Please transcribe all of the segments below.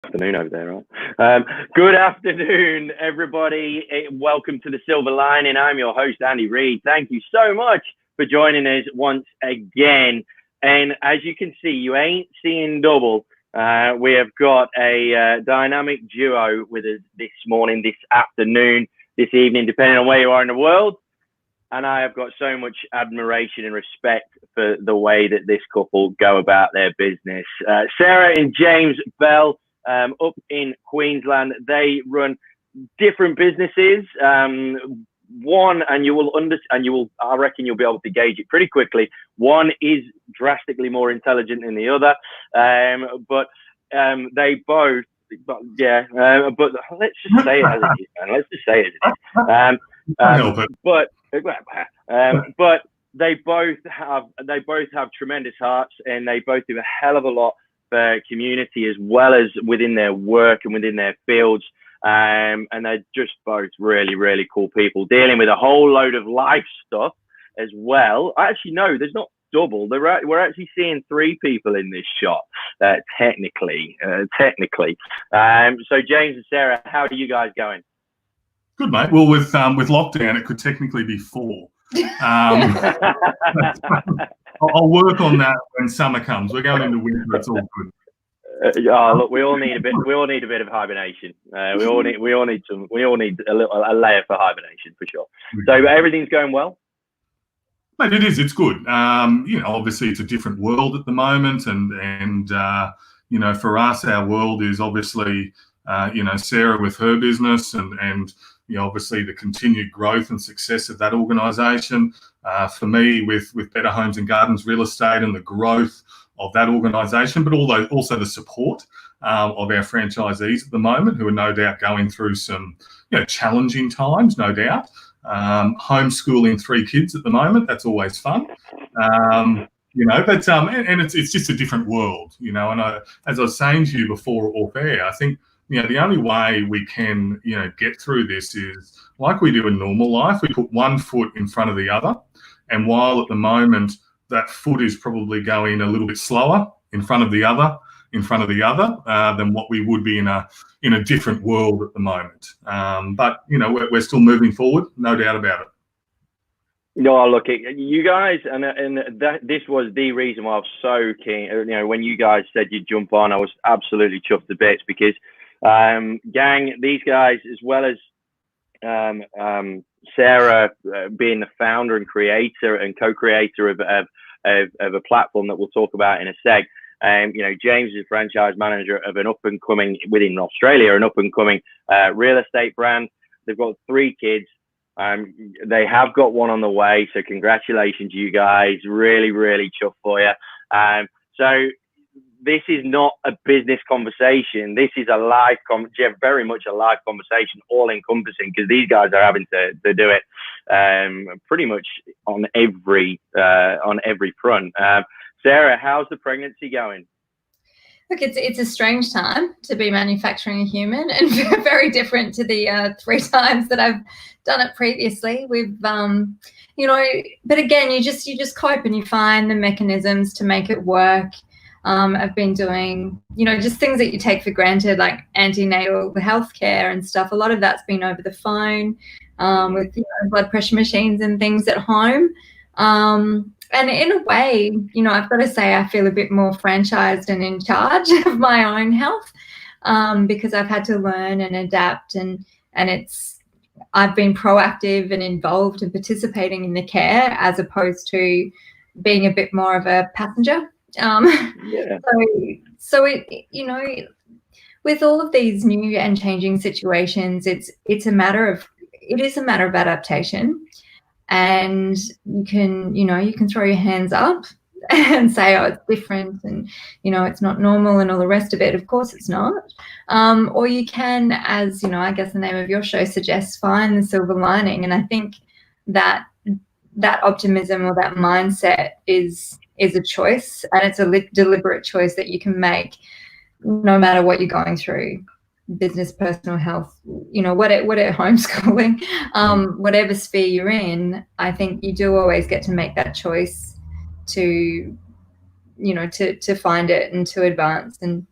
Afternoon over there, right? Good afternoon, everybody. Welcome to the Silver Lining. I'm your host, Andy Reid. Thank you so much for joining us once again. And as you can see, you ain't seeing double. We have got a dynamic duo with us this morning, this afternoon, this evening, depending on where you are in the world. And I have got so much admiration and respect for the way that this couple go about their business. Sarah and James Bell, up in Queensland, they run different businesses. One, and you will, I reckon you'll be able to gauge it pretty quickly. One is drastically more intelligent than the other, but they both, but let's just say it as it is, man. Let's just say it as it is. But they both have tremendous hearts, and they both do a hell of a lot for community as well as within their work and within their fields. And they're just both really, really cool people dealing with a whole load of life stuff as well. Actually, no, there's not double. We're actually seeing three people in this shot, technically. So James and Sarah, how are you guys going? Good, mate. Well, with lockdown, it could technically be four. I'll work on that when summer comes. We're going into winter. It's all good. Look, we all need a bit of hibernation. We all need a layer for hibernation for sure. So everything's going well. Mate, it is. It's good. Obviously it's a different world at the moment, and for us, our world is obviously Sarah with her business, and obviously the continued growth and success of that organisation. For me, with Better Homes and Gardens Real Estate and the growth of that organisation, but also the support of our franchisees at the moment, who are no doubt going through some challenging times, no doubt. Homeschooling 3 kids at the moment, that's always fun. And it's just a different world, and as I was saying to you before off air, I think the only way we can get through this is like we do in normal life. We put one foot in front of the other, and while at the moment that foot is probably going a little bit slower in front of the other than what we would be in a different world at the moment. But we're still moving forward, no doubt about it. No, look, you guys, and this was the reason why I was so keen. When you guys said you'd jump on, I was absolutely chuffed to bits because, gang, these guys, as well as Sarah being the founder and creator and co-creator of a platform that we'll talk about in a sec. James is a franchise manager of an up-and-coming, within Australia, an up-and-coming real estate brand. They've got 3 kids. They have got one on the way, so congratulations, you guys. Really, really chuffed for you. So this is not a business conversation. This is very much a live conversation, all-encompassing, because these guys are having to do it pretty much on every front. Sarah, how's the pregnancy going? Look, it's a strange time to be manufacturing a human, and very different to the 3 times that I've done it previously. We've, but again, you just cope and you find the mechanisms to make it work. I've been doing, just things that you take for granted, like antenatal healthcare and stuff. A lot of that's been over the phone, with blood pressure machines and things at home. And in a way, I've got to say I feel a bit more franchised and in charge of my own health, because I've had to learn and adapt, and I've been proactive and involved and participating in the care as opposed to being a bit more of a passenger. So with all of these new and changing situations, it is a matter of adaptation. And you can throw your hands up and say, oh, it's different, and it's not normal and all the rest of it. Of course it's not. Or you can, as I guess the name of your show suggests, find the silver lining. And I think that optimism or that mindset is a choice, and it's a deliberate choice that you can make no matter what you're going through. Business, personal health, whatever homeschooling, whatever sphere you're in, I think you do always get to make that choice to find it and to advance. And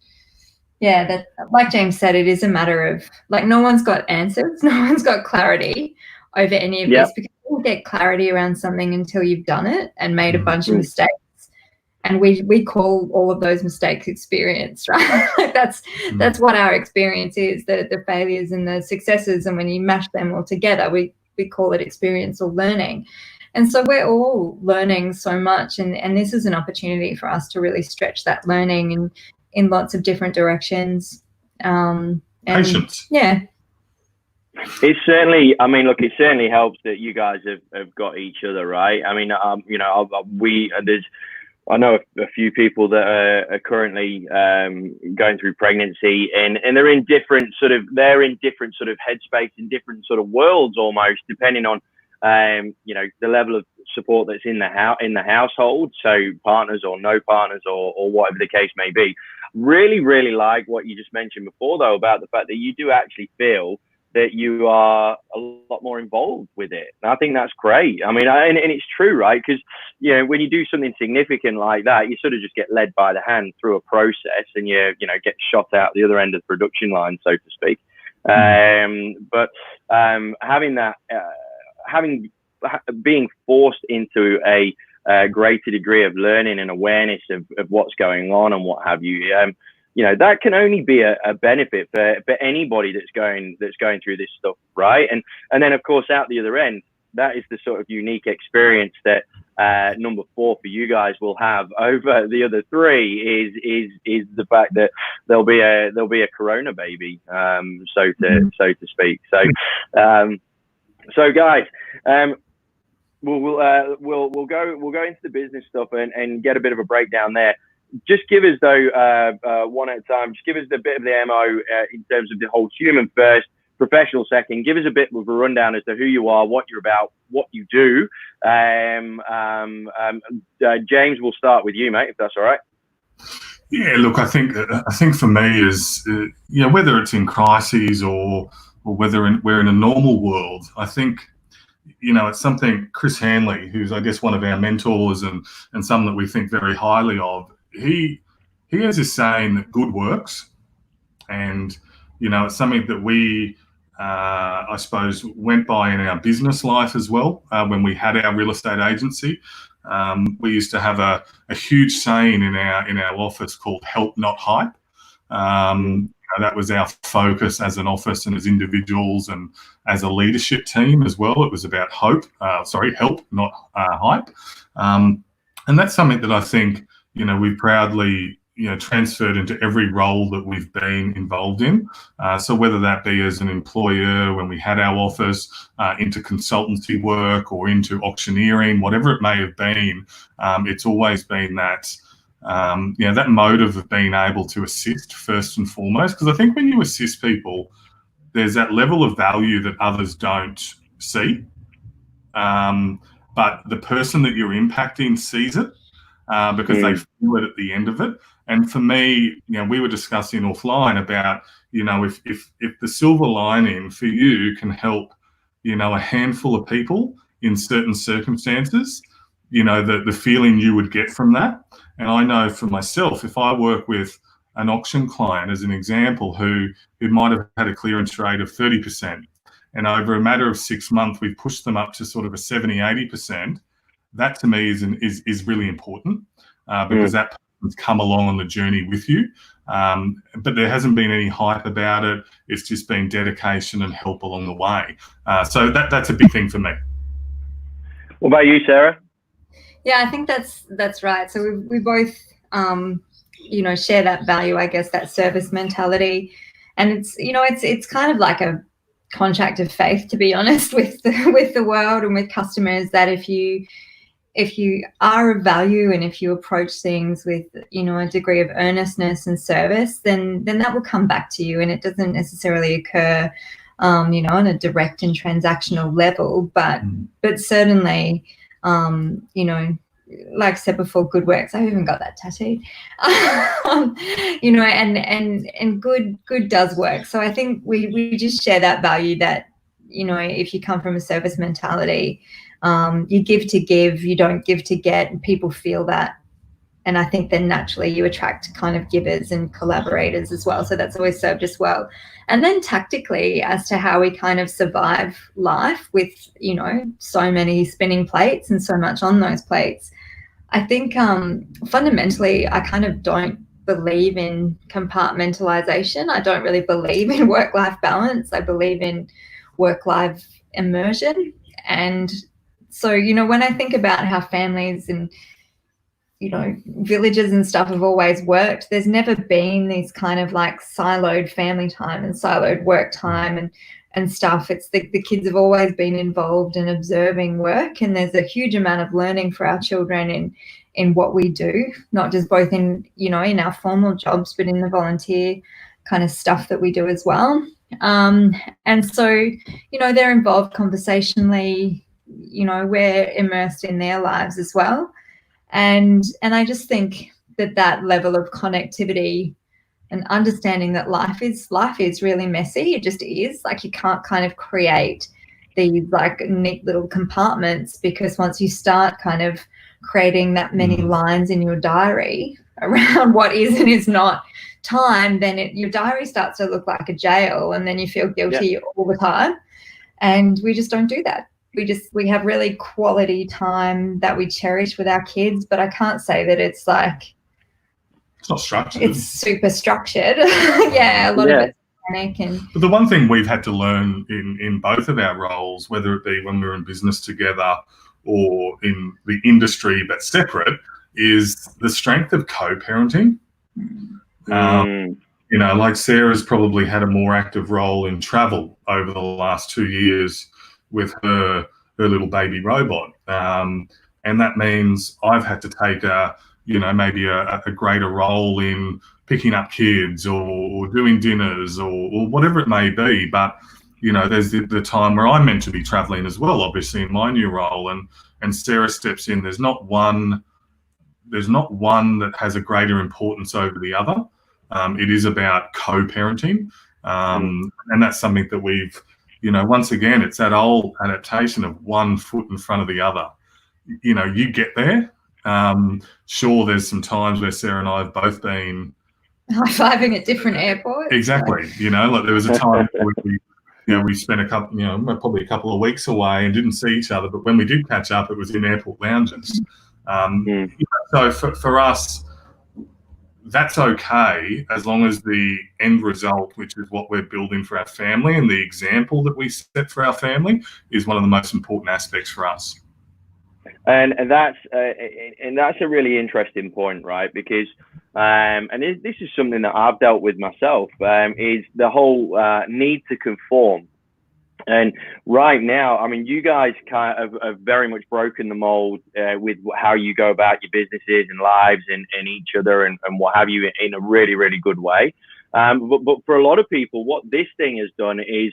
Yeah, that, like James said, it is a matter of, like, no one's got answers, no one's got clarity over any of this, because you don't get clarity around something until you've done it and made a bunch of mistakes. And we call all of those mistakes experience, right? Like that's what our experience is, the failures and the successes. And when you mash them all together, we call it experience or learning. And so we're all learning so much. And this is an opportunity for us to really stretch that learning in lots of different directions. Patience. Yeah. It's certainly, I mean, look, it certainly helps that you guys have got each other, right? I mean, you know, I know a few people that are currently going through pregnancy, and they're in different sort of headspace, in different sort of worlds almost, depending on you know, the level of support that's in the household. So partners or no partners or whatever the case may be. Really like what you just mentioned before, though, about the fact that you do actually feel that you are a lot more involved with it. And I think that's great. I mean, and it's true, right? Because, you know, when you do something significant like that, you sort of just get led by the hand through a process, and you get shot out the other end of the production line, so to speak. But having that, being forced into a greater degree of learning and awareness of what's going on and what have you, you know, that can only be a benefit for anybody that's going through this stuff, right? And then of course out the other end, that is the sort of unique experience that number 4 for you guys will have over the other 3 is the fact that there'll be a corona baby, so to speak. So guys, we'll go into the business stuff and get a bit of a breakdown there. Just give us, though, one at a time, just give us a bit of the MO in terms of the whole human first, professional second. Give us a bit of a rundown as to who you are, what you're about, what you do. James, we'll start with you, mate, if that's all right. Yeah, look, I think for me is, whether it's in crises or whether we're in a normal world, I think, it's something Chris Hanley, who's, I guess, one of our mentors and someone that we think very highly of, he has this saying that good works. And, it's something that we, I suppose, went by in our business life as well. When we had our real estate agency, we used to have a huge saying in our office called "Help, not hype." That was our focus as an office and as individuals and as a leadership team as well. It was about help, not hype. And that's something that I think, we've proudly, transferred into every role that we've been involved in. So whether that be as an employer when we had our office, into consultancy work or into auctioneering, whatever it may have been, it's always been that, that motive of being able to assist first and foremost. Because I think when you assist people, there's that level of value that others don't see. But the person that you're impacting sees it because they feel it at the end of it. And for me, we were discussing offline about, if the silver lining for you can help, a handful of people in certain circumstances, the feeling you would get from that. And I know for myself, if I work with an auction client, as an example, who might have had a clearance rate of 30%, and over a matter of 6 months, we've pushed them up to sort of a 70, 80%, that to me is really important because that person's come along on the journey with you. But there hasn't been any hype about it. It's just been dedication and help along the way. So that's a big thing for me. What about you, Sarah? Yeah, I think that's right. So we both, share that value, I guess, that service mentality, and it's kind of like a contract of faith, to be honest, with the world and with customers, that if you are of value and if you approach things with, a degree of earnestness and service, then that will come back to you, and it doesn't necessarily occur, on a direct and transactional level, but certainly. Like I said before, good works. I've even got that tattooed. And good does work. So I think we just share that value that, if you come from a service mentality, you give to give, you don't give to get, and people feel that. I think then naturally you attract kind of givers and collaborators as well. So that's always served us well. And then tactically, as to how we kind of survive life with, you know, so many spinning plates and so much on those plates, I think fundamentally I kind of don't believe in compartmentalization. I don't really believe in work-life balance. I believe in work-life immersion. And so, you know, when I think about how families and, you know, villages and stuff have always worked, there's never been these kind of like siloed family time and siloed work time and stuff. It's the kids have always been involved in observing work, and there's a huge amount of learning for our children in what we do, not just both in, you know, in our formal jobs, but in the volunteer kind of stuff that we do as well. And so, you know, they're involved conversationally, you know, we're immersed in their lives as well. And I just think that level of connectivity and understanding that life is really messy. It just is. Like, you can't kind of create these like neat little compartments, because once you start kind of creating that many lines in your diary around what is and is not time, then your diary starts to look like a jail, and then you feel guilty all the time. And we just don't do that. We have really quality time that we cherish with our kids, but I can't say that it's like, it's not structured. It's super structured. Yeah, a lot of it's panic. But the one thing we've had to learn in both of our roles, whether it be when we were in business together or in the industry but separate, is the strength of co-parenting. You know, like Sarah's probably had a more active role in travel over the last 2 years with her little baby robot. And that means I've had to take maybe a greater role in picking up kids or doing dinners or whatever it may be. But, you know, there's the time where I'm meant to be traveling as well, obviously, in my new role. And Sarah steps in. There's not one that has a greater importance over the other. It is about co-parenting. And that's something that we've, you know, once again, it's that old adaptation of one foot in front of the other. You know, you get there. Sure, there's some times where Sarah and I have both been high-fiving at different airports. Exactly. You know, like there was a time where we spent probably a couple of weeks away and didn't see each other. But when we did catch up, it was in airport lounges. You know, so for us, that's okay, as long as the end result, which is what we're building for our family and the example that we set for our family, is one of the most important aspects for us. And that's a really interesting point, right? Because and this is something that I've dealt with myself, is the whole need to conform. And right now, I mean, you guys kind of have very much broken the mold with how you go about your businesses and lives and each other and what have you, in a really, really good way. But for a lot of people, what this thing has done is,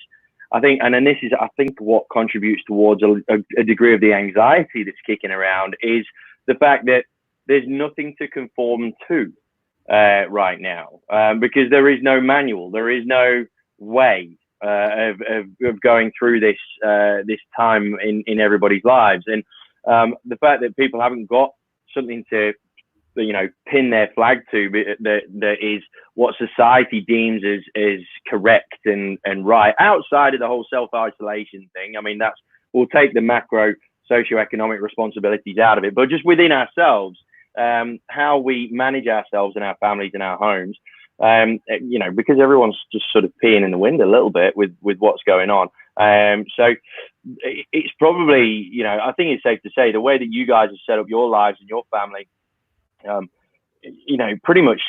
I think, and then this is, I think, what contributes towards a degree of the anxiety that's kicking around, is the fact that there's nothing to conform to right now, because there is no manual, there is no way of going through this time in everybody's lives, and the fact that people haven't got something to, you know, pin their flag to, that is what society deems as correct and right, outside of the whole self-isolation thing. I mean, we'll take the macro socioeconomic responsibilities out of it, but just within ourselves, how we manage ourselves and our families and our homes, you know, because everyone's just sort of peeing in the wind a little bit with what's going on. So it's probably, you know, I think it's safe to say the way that you guys have set up your lives and your family, you know, pretty much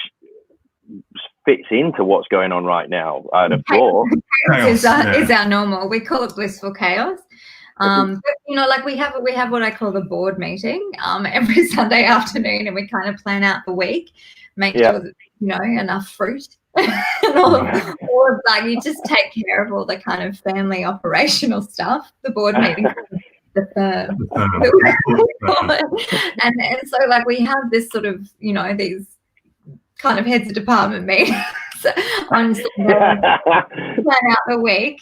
fits into what's going on right now. I'd have thought is our normal. We call it blissful chaos. But, you know, like we have what I call the board meeting every Sunday afternoon, and we kind of plan out the week, make sure that, you know, enough fruit and all of that. You just take care of all the kind of family operational stuff. The board meeting. The firm. And so, like, we have this sort of, you know, these kind of heads of department meetings on plan out the week.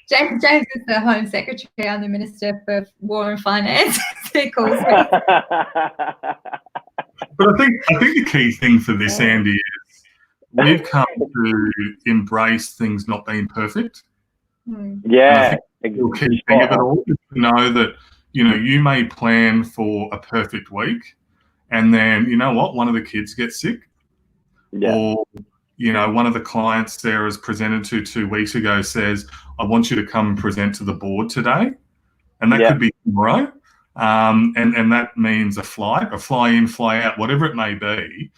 James is the Home Secretary. I'm the Minister for War and Finance. he calls me. But I think the key thing for this, Andy, is we've come to embrace things not being perfect. Yeah, the key thing of it all is to know that, you know, you may plan for a perfect week, and then, you know what, one of the kids gets sick, or, you know, one of the clients Sarah's presented to 2 weeks ago says, I want you to come and present to the board today. And that could be tomorrow. And that means a fly in, fly out, whatever it may be.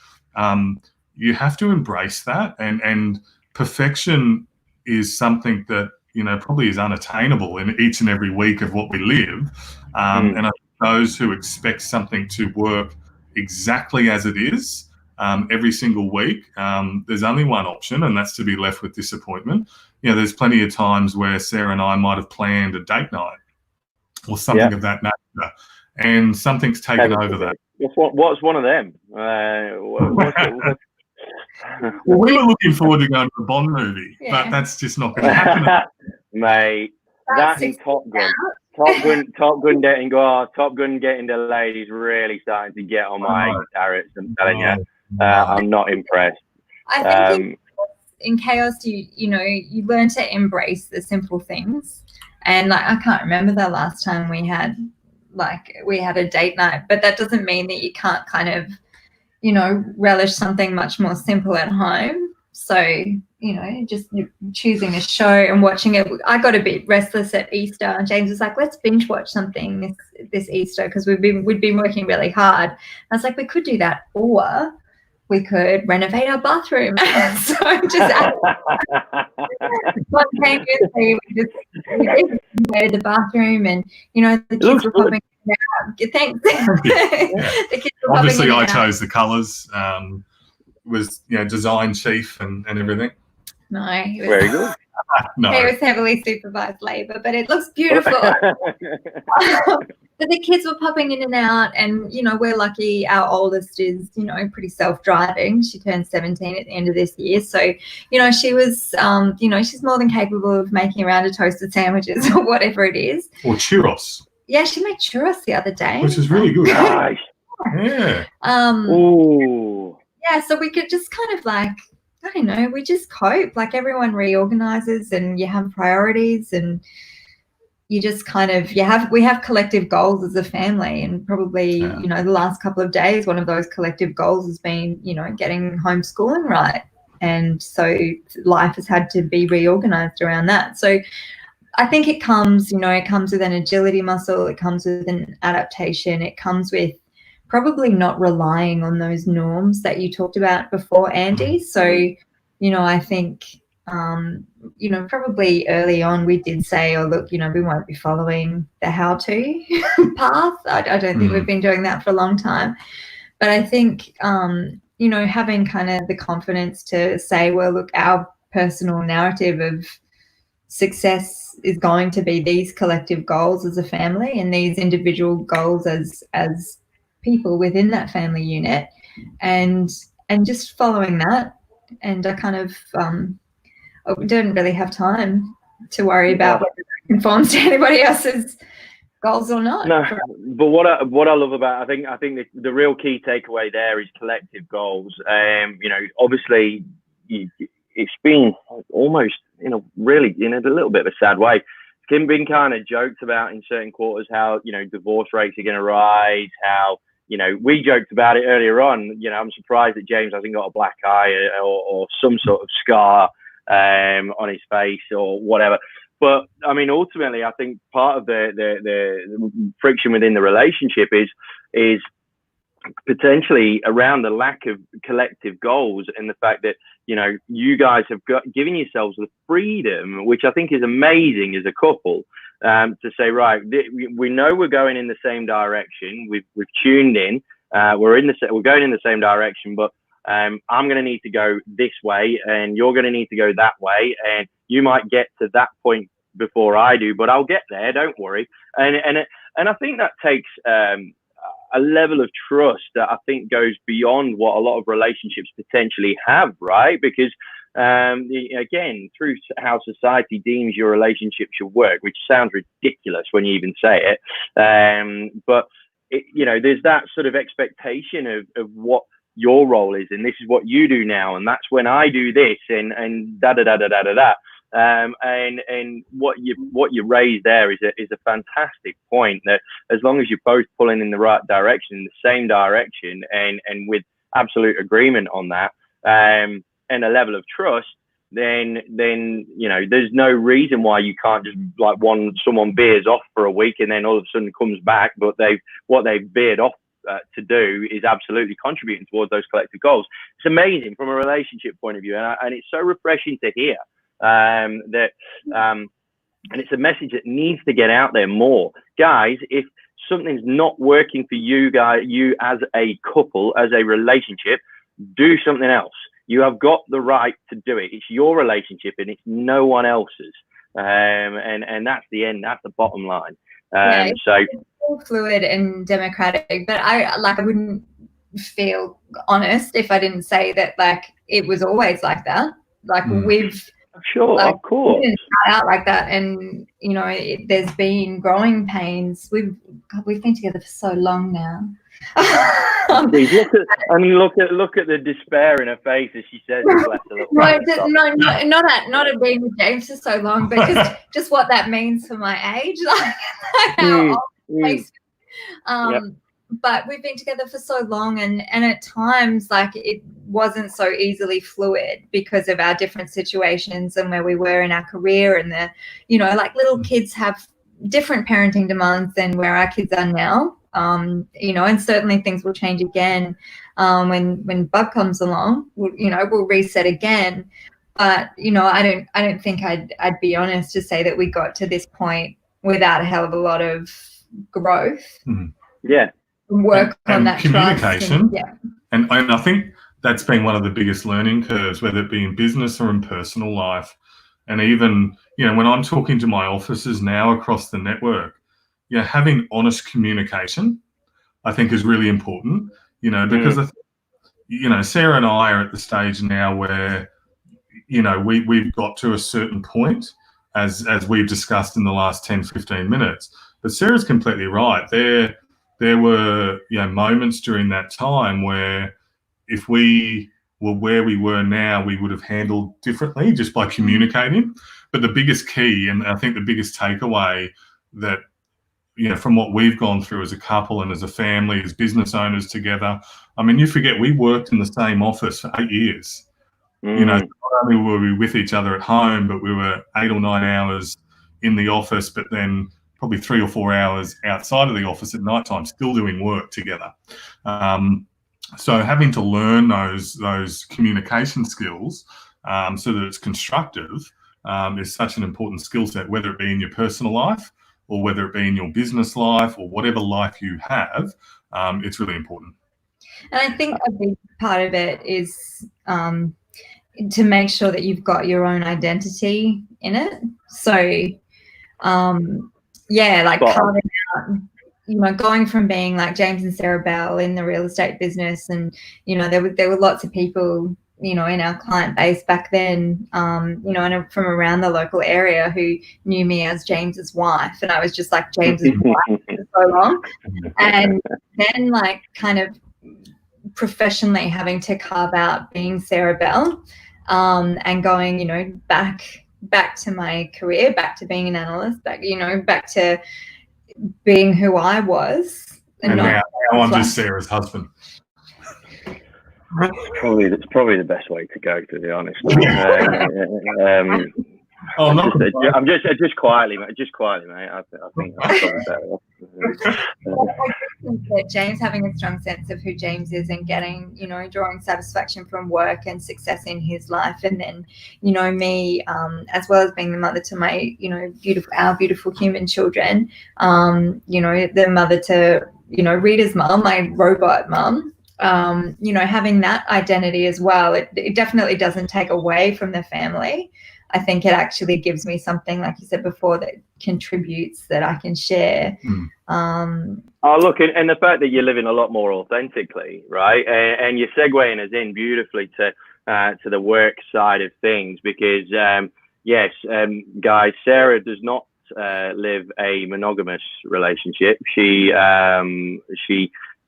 You have to embrace that. And perfection is something that, you know, probably is unattainable in each and every week of what we live. And I think those who expect something to work exactly as it is every single week, there's only one option, and that's to be left with disappointment. You know, there's plenty of times where Sarah and I might have planned a date night or something of that nature, and something's taken over that. What's one of them? Well, we were looking forward to going to the Bond movie, but that's just not going to happen. Mate, that and Top Gun. Top Gun getting delayed is really starting to get on my carrots. I'm telling you, I'm not impressed. I think in chaos, you know, you learn to embrace the simple things. And like, I can't remember the last time we had a date night, but that doesn't mean that you can't kind of, you know, relish something much more simple at home. So, you know, just choosing a show and watching it. I got a bit restless at Easter, and James was like, let's binge watch something this Easter, because we'd been working really hard. I was like, we could do that, or we could renovate our bathroom. So just spontaneously, we renovated the bathroom, and, you know, the kids were popping out. Thanks. The kids were Obviously, I out. chose the colours. Was, you know, design chief and everything. No, he was very good. No. He was heavily supervised labour, but it looks beautiful. But the kids were popping in and out, and, you know, we're lucky. Our oldest is, you know, pretty self-driving. She turned 17 at the end of this year. So, you know, she was, you know, she's more than capable of making a round of toasted sandwiches or whatever it is. Or churros. Yeah, she made churros the other day. Which is really good. Nice. Yeah. Ooh. Yeah, so we could just kind of like, I don't know, we just cope. Like, everyone reorganizes, and you have priorities, and you just kind of, we have collective goals as a family, and probably, you know, the last couple of days, one of those collective goals has been, you know, getting homeschooling right. And so life has had to be reorganized around that. So I think it comes, you know, it comes with an agility muscle, it comes with an adaptation, it comes with probably not relying on those norms that you talked about before, Andy. So, you know, I think, you know, probably early on we did say, oh, look, you know, we won't be following the how-to path. I don't think we've been doing that for a long time. But I think, you know, having kind of the confidence to say, well, look, our personal narrative of success is going to be these collective goals as a family, and these individual goals as people within that family unit, and just following that. And I kind of don't really have time to worry about whether that conforms to anybody else's goals or not. No, but what I love about, I think the real key takeaway there is collective goals. You know, obviously it's been almost, you know, really in a little bit of a sad way. It's been kind of joked about in certain quarters how, you know, divorce rates are going to rise, how, you know, we joked about it earlier on. You know, I'm surprised that James hasn't got a black eye or some sort of scar on his face or whatever. But I mean, ultimately, I think part of the friction within the relationship is potentially around the lack of collective goals, and the fact that, you know, you guys have given yourselves the freedom, which I think is amazing as a couple, to say, right, we know we're going in the same direction. We've tuned in. We're going in the same direction, but I'm going to need to go this way, and you're going to need to go that way, and you might get to that point before I do, but I'll get there. Don't worry. And I think that takes a level of trust that I think goes beyond what a lot of relationships potentially have, right? Because again, through how society deems your relationship should work, which sounds ridiculous when you even say it, but there's that sort of expectation of what your role is, and this is what you do now, and that's when I do this, and da da da da da da da. And what you raised there is a fantastic point, that as long as you're both pulling in the right direction, in the same direction, and with absolute agreement on that, and a level of trust, then there's no reason why you can't just like someone veers off for a week and then all of a sudden comes back, but what they've veered off to do is absolutely contributing towards those collective goals. It's amazing from a relationship point of view, and it's so refreshing to hear and it's a message that needs to get out there more, guys. If something's not working for you as a couple, as a relationship, do something else. You have got the right to do it. It's your relationship and it's no one else's. And that's the end. That's the bottom line. So it's all fluid and democratic, but I wouldn't feel honest if I didn't say that like it was always like that. Like we've sure, like, of course, we didn't start out like that, and there's been growing pains. We've been together for so long now. look at the despair in her face as she says, not at being with James for so long, but just what that means for my age, like how old but we've been together for so long, and at times like it wasn't so easily fluid because of our different situations and where we were in our career, and like little kids have different parenting demands than where our kids are now. And certainly things will change again when Bub comes along. We'll reset again. But I don't think I'd be honest to say that we got to this point without a hell of a lot of growth. Yeah. Work on that communication. Trust and I think that's been one of the biggest learning curves, whether it be in business or in personal life. And even when I'm talking to my officers now across the network, having honest communication, I think, is really important. Because Sarah and I are at the stage now where we've got to a certain point, as we've discussed in the last 10-15 minutes. But Sarah's completely right. There were moments during that time where if we were where we were now, we would have handled differently just by communicating. But the biggest key, and I think the biggest takeaway that from what we've gone through as a couple and as a family, as business owners together, I mean, you forget we worked in the same office for 8 years. Not only were we with each other at home, but we were 8 or 9 hours in the office, but then probably 3 or 4 hours outside of the office at night time, still doing work together. So having to learn those communication skills so that it's constructive is such an important skill set, whether it be in your personal life or whether it be in your business life or whatever life you have. It's really important. And I think a big part of it is to make sure that you've got your own identity in it. So carving out, going from being like James and Sarah Bell in the real estate business, and there were lots of people in our client base back then, and from around the local area who knew me as James's wife, and I was just like James's wife for so long, and then like kind of professionally having to carve out being Sarah Bell, and going back to my career, back to being an analyst, back to being who I was. And now I'm just Sarah's husband. That's probably the best way to go, to be honest. I'm just quietly, mate. I think that's probably better. I think that James having a strong sense of who James is and getting, drawing satisfaction from work and success in his life, and then, me, as well as being the mother to my, our beautiful human children, the mother to, Rita's mum, my robot mum. Having that identity as well, it definitely doesn't take away from the family. I think it actually gives me something, like you said before, that contributes, that I can share. Look, and the fact that you're living a lot more authentically, right? And you're segueing us in beautifully to the work side of things, because guys, Sarah does not live a monogamous relationship. She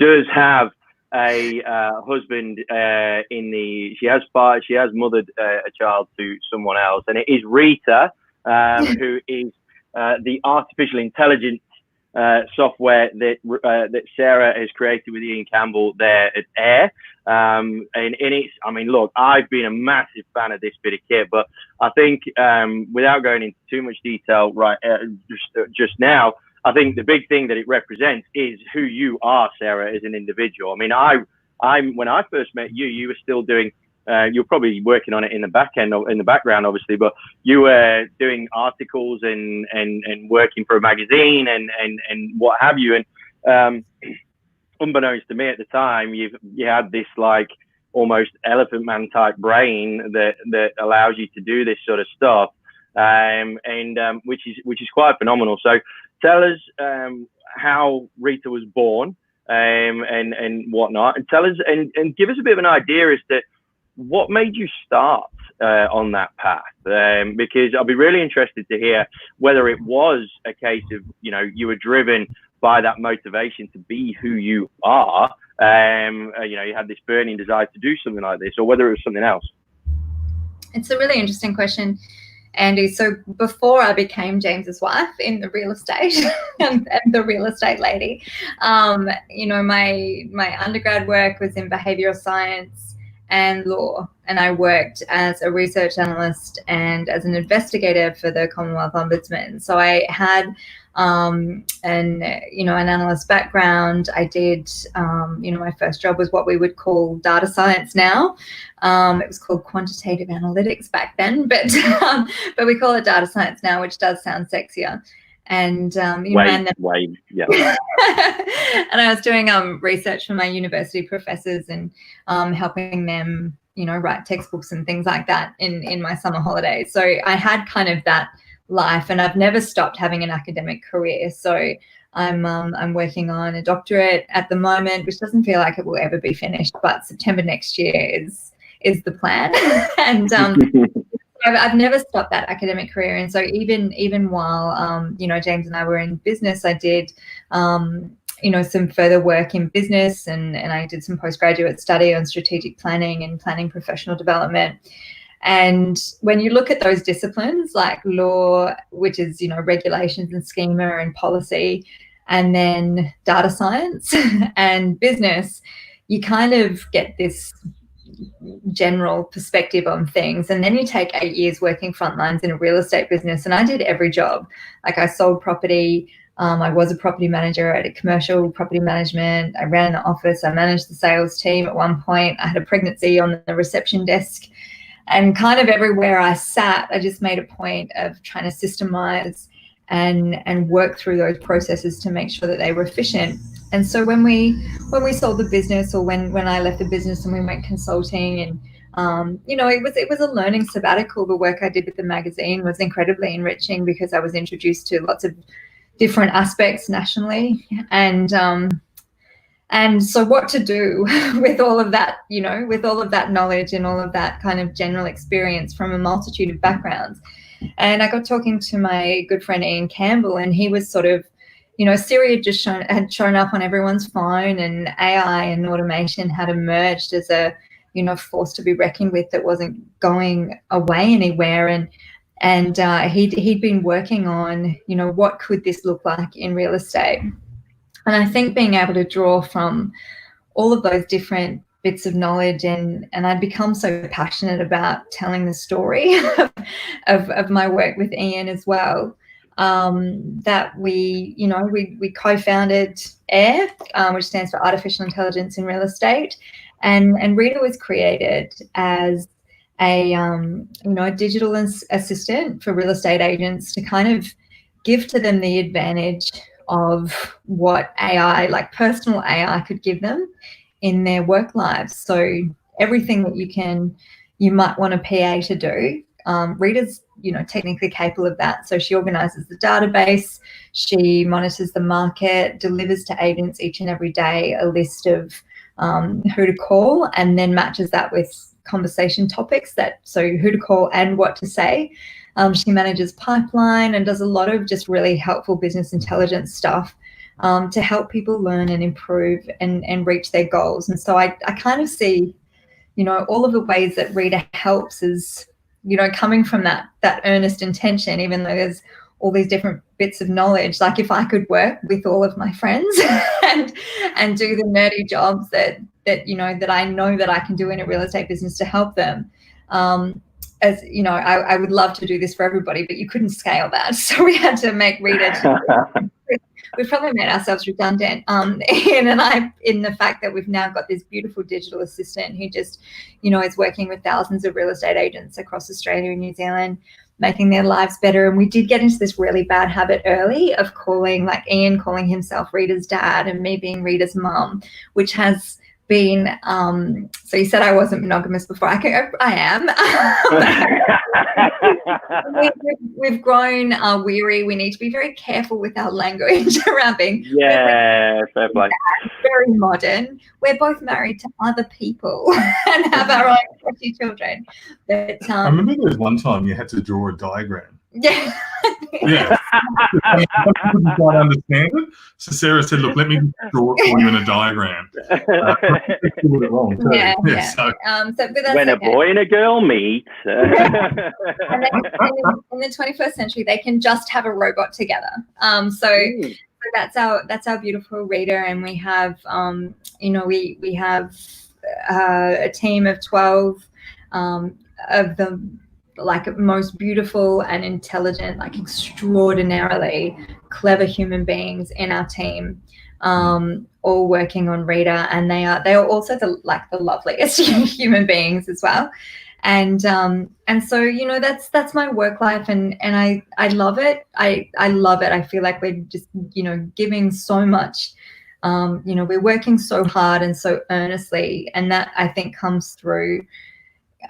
does have a husband she has mothered a child to someone else, and it is Rita, who is the artificial intelligence software that Sarah has created with Ian Campbell there at Air. And it's, I mean, look, I've been a massive fan of this bit of kit, but I think without going into too much detail just now, I think the big thing that it represents is who you are, Sarah, as an individual. I mean, when I first met you, you were still doing, you're probably working on it in the background, obviously, but you were doing articles and working for a magazine and what have you. And unbeknownst to me at the time, you had this like almost elephant man type brain that allows you to do this sort of stuff, which is quite phenomenal. So tell us how Rita was born and whatnot, and tell us and give us a bit of an idea as to what made you start on that path, because I'll be really interested to hear whether it was a case of, you know, you were driven by that motivation to be who you are, you know, you had this burning desire to do something like this, or whether it was something else. It's a really interesting question, Andy. So before I became James's wife in the real estate and the real estate lady, you know, my undergrad work was in behavioral science and law, and I worked as a research analyst and as an investigator for the Commonwealth Ombudsman. So I had an analyst background. I did, my first job was what we would call data science now. It was called quantitative analytics back then, but we call it data science now, which does sound sexier. And and I was doing research for my university professors and helping them, write textbooks and things like that in my summer holidays. So I had kind of that life, and I've never stopped having an academic career. So I'm working on a doctorate at the moment, which doesn't feel like it will ever be finished, but September next year is the plan. And I've never stopped that academic career. And so even while, James and I were in business, I did, some further work in business, and I did some postgraduate study on strategic planning and planning professional development. And when you look at those disciplines like law, which is, regulations and schema and policy, and then data science and business, you kind of get this general perspective on things. And then you take 8 years working frontlines in a real estate business, and I did every job. Like, I sold property, I was a property manager, I did commercial property management, I ran the office, I managed the sales team at one point, I had a pregnancy on the reception desk, and kind of everywhere I sat, I just made a point of trying to systemize and work through those processes to make sure that they were efficient. And so when we sold the business, or when I left the business and we went consulting, and it was a learning sabbatical. The work I did with the magazine was incredibly enriching because I was introduced to lots of different aspects nationally, and so what to do with all of that, with all of that knowledge and all of that kind of general experience from a multitude of backgrounds. And I got talking to my good friend Ian Campbell, and he was sort of, Siri had shown up on everyone's phone, and AI and automation had emerged as a, force to be reckoned with that wasn't going away anywhere. And he'd been working on, what could this look like in real estate? And I think being able to draw from all of those different bits of knowledge, and I'd become so passionate about telling the story of my work with Ian as well, that we co-founded AIR, which stands for Artificial Intelligence in Real Estate, and Rita was created as a digital assistant for real estate agents to kind of give to them the advantage of what AI, like personal AI, could give them in their work lives. So everything that you might want a PA to do, Rita's, technically capable of that. So she organizes the database, she monitors the market, delivers to agents each and every day a list of who to call, and then matches that with conversation topics, so who to call and what to say, She manages pipeline and does a lot of just really helpful business intelligence stuff to help people learn and improve and reach their goals. And so I kind of see, all of the ways that Rita helps is, coming from that earnest intention, even though there's all these different bits of knowledge. Like if I could work with all of my friends and do the nerdy jobs that I know that I can do in a real estate business to help them. As you know, I would love to do this for everybody, but you couldn't scale that. So we had to make Rita. We've probably made ourselves redundant, Ian and I, in the fact that we've now got this beautiful digital assistant who just, is working with thousands of real estate agents across Australia and New Zealand, making their lives better. And we did get into this really bad habit early of calling, like Ian calling himself Rita's dad and me being Rita's mum, which has been, so you said I wasn't monogamous before. I am. We've grown weary. We need to be very careful with our language around being fair play. Very modern. We're both married to other people and have our own 20 children. But I remember there was one time you had to draw a diagram. Yeah. Yeah. I couldn't quite understand it. So Sarah said, look, let me draw it for you in a diagram. Yeah. So but that's when a boy and a girl meet. And then in the 21st century, they can just have a robot together. So that's our beautiful Rita. And we have, we have a team of 12 of the most beautiful and intelligent, extraordinarily clever human beings in our team, all working on Rita, and they are also the loveliest human beings as well. And so that's my work life, and I love it. I love it. I feel like we're just giving so much. We're working so hard and so earnestly, and that I think comes through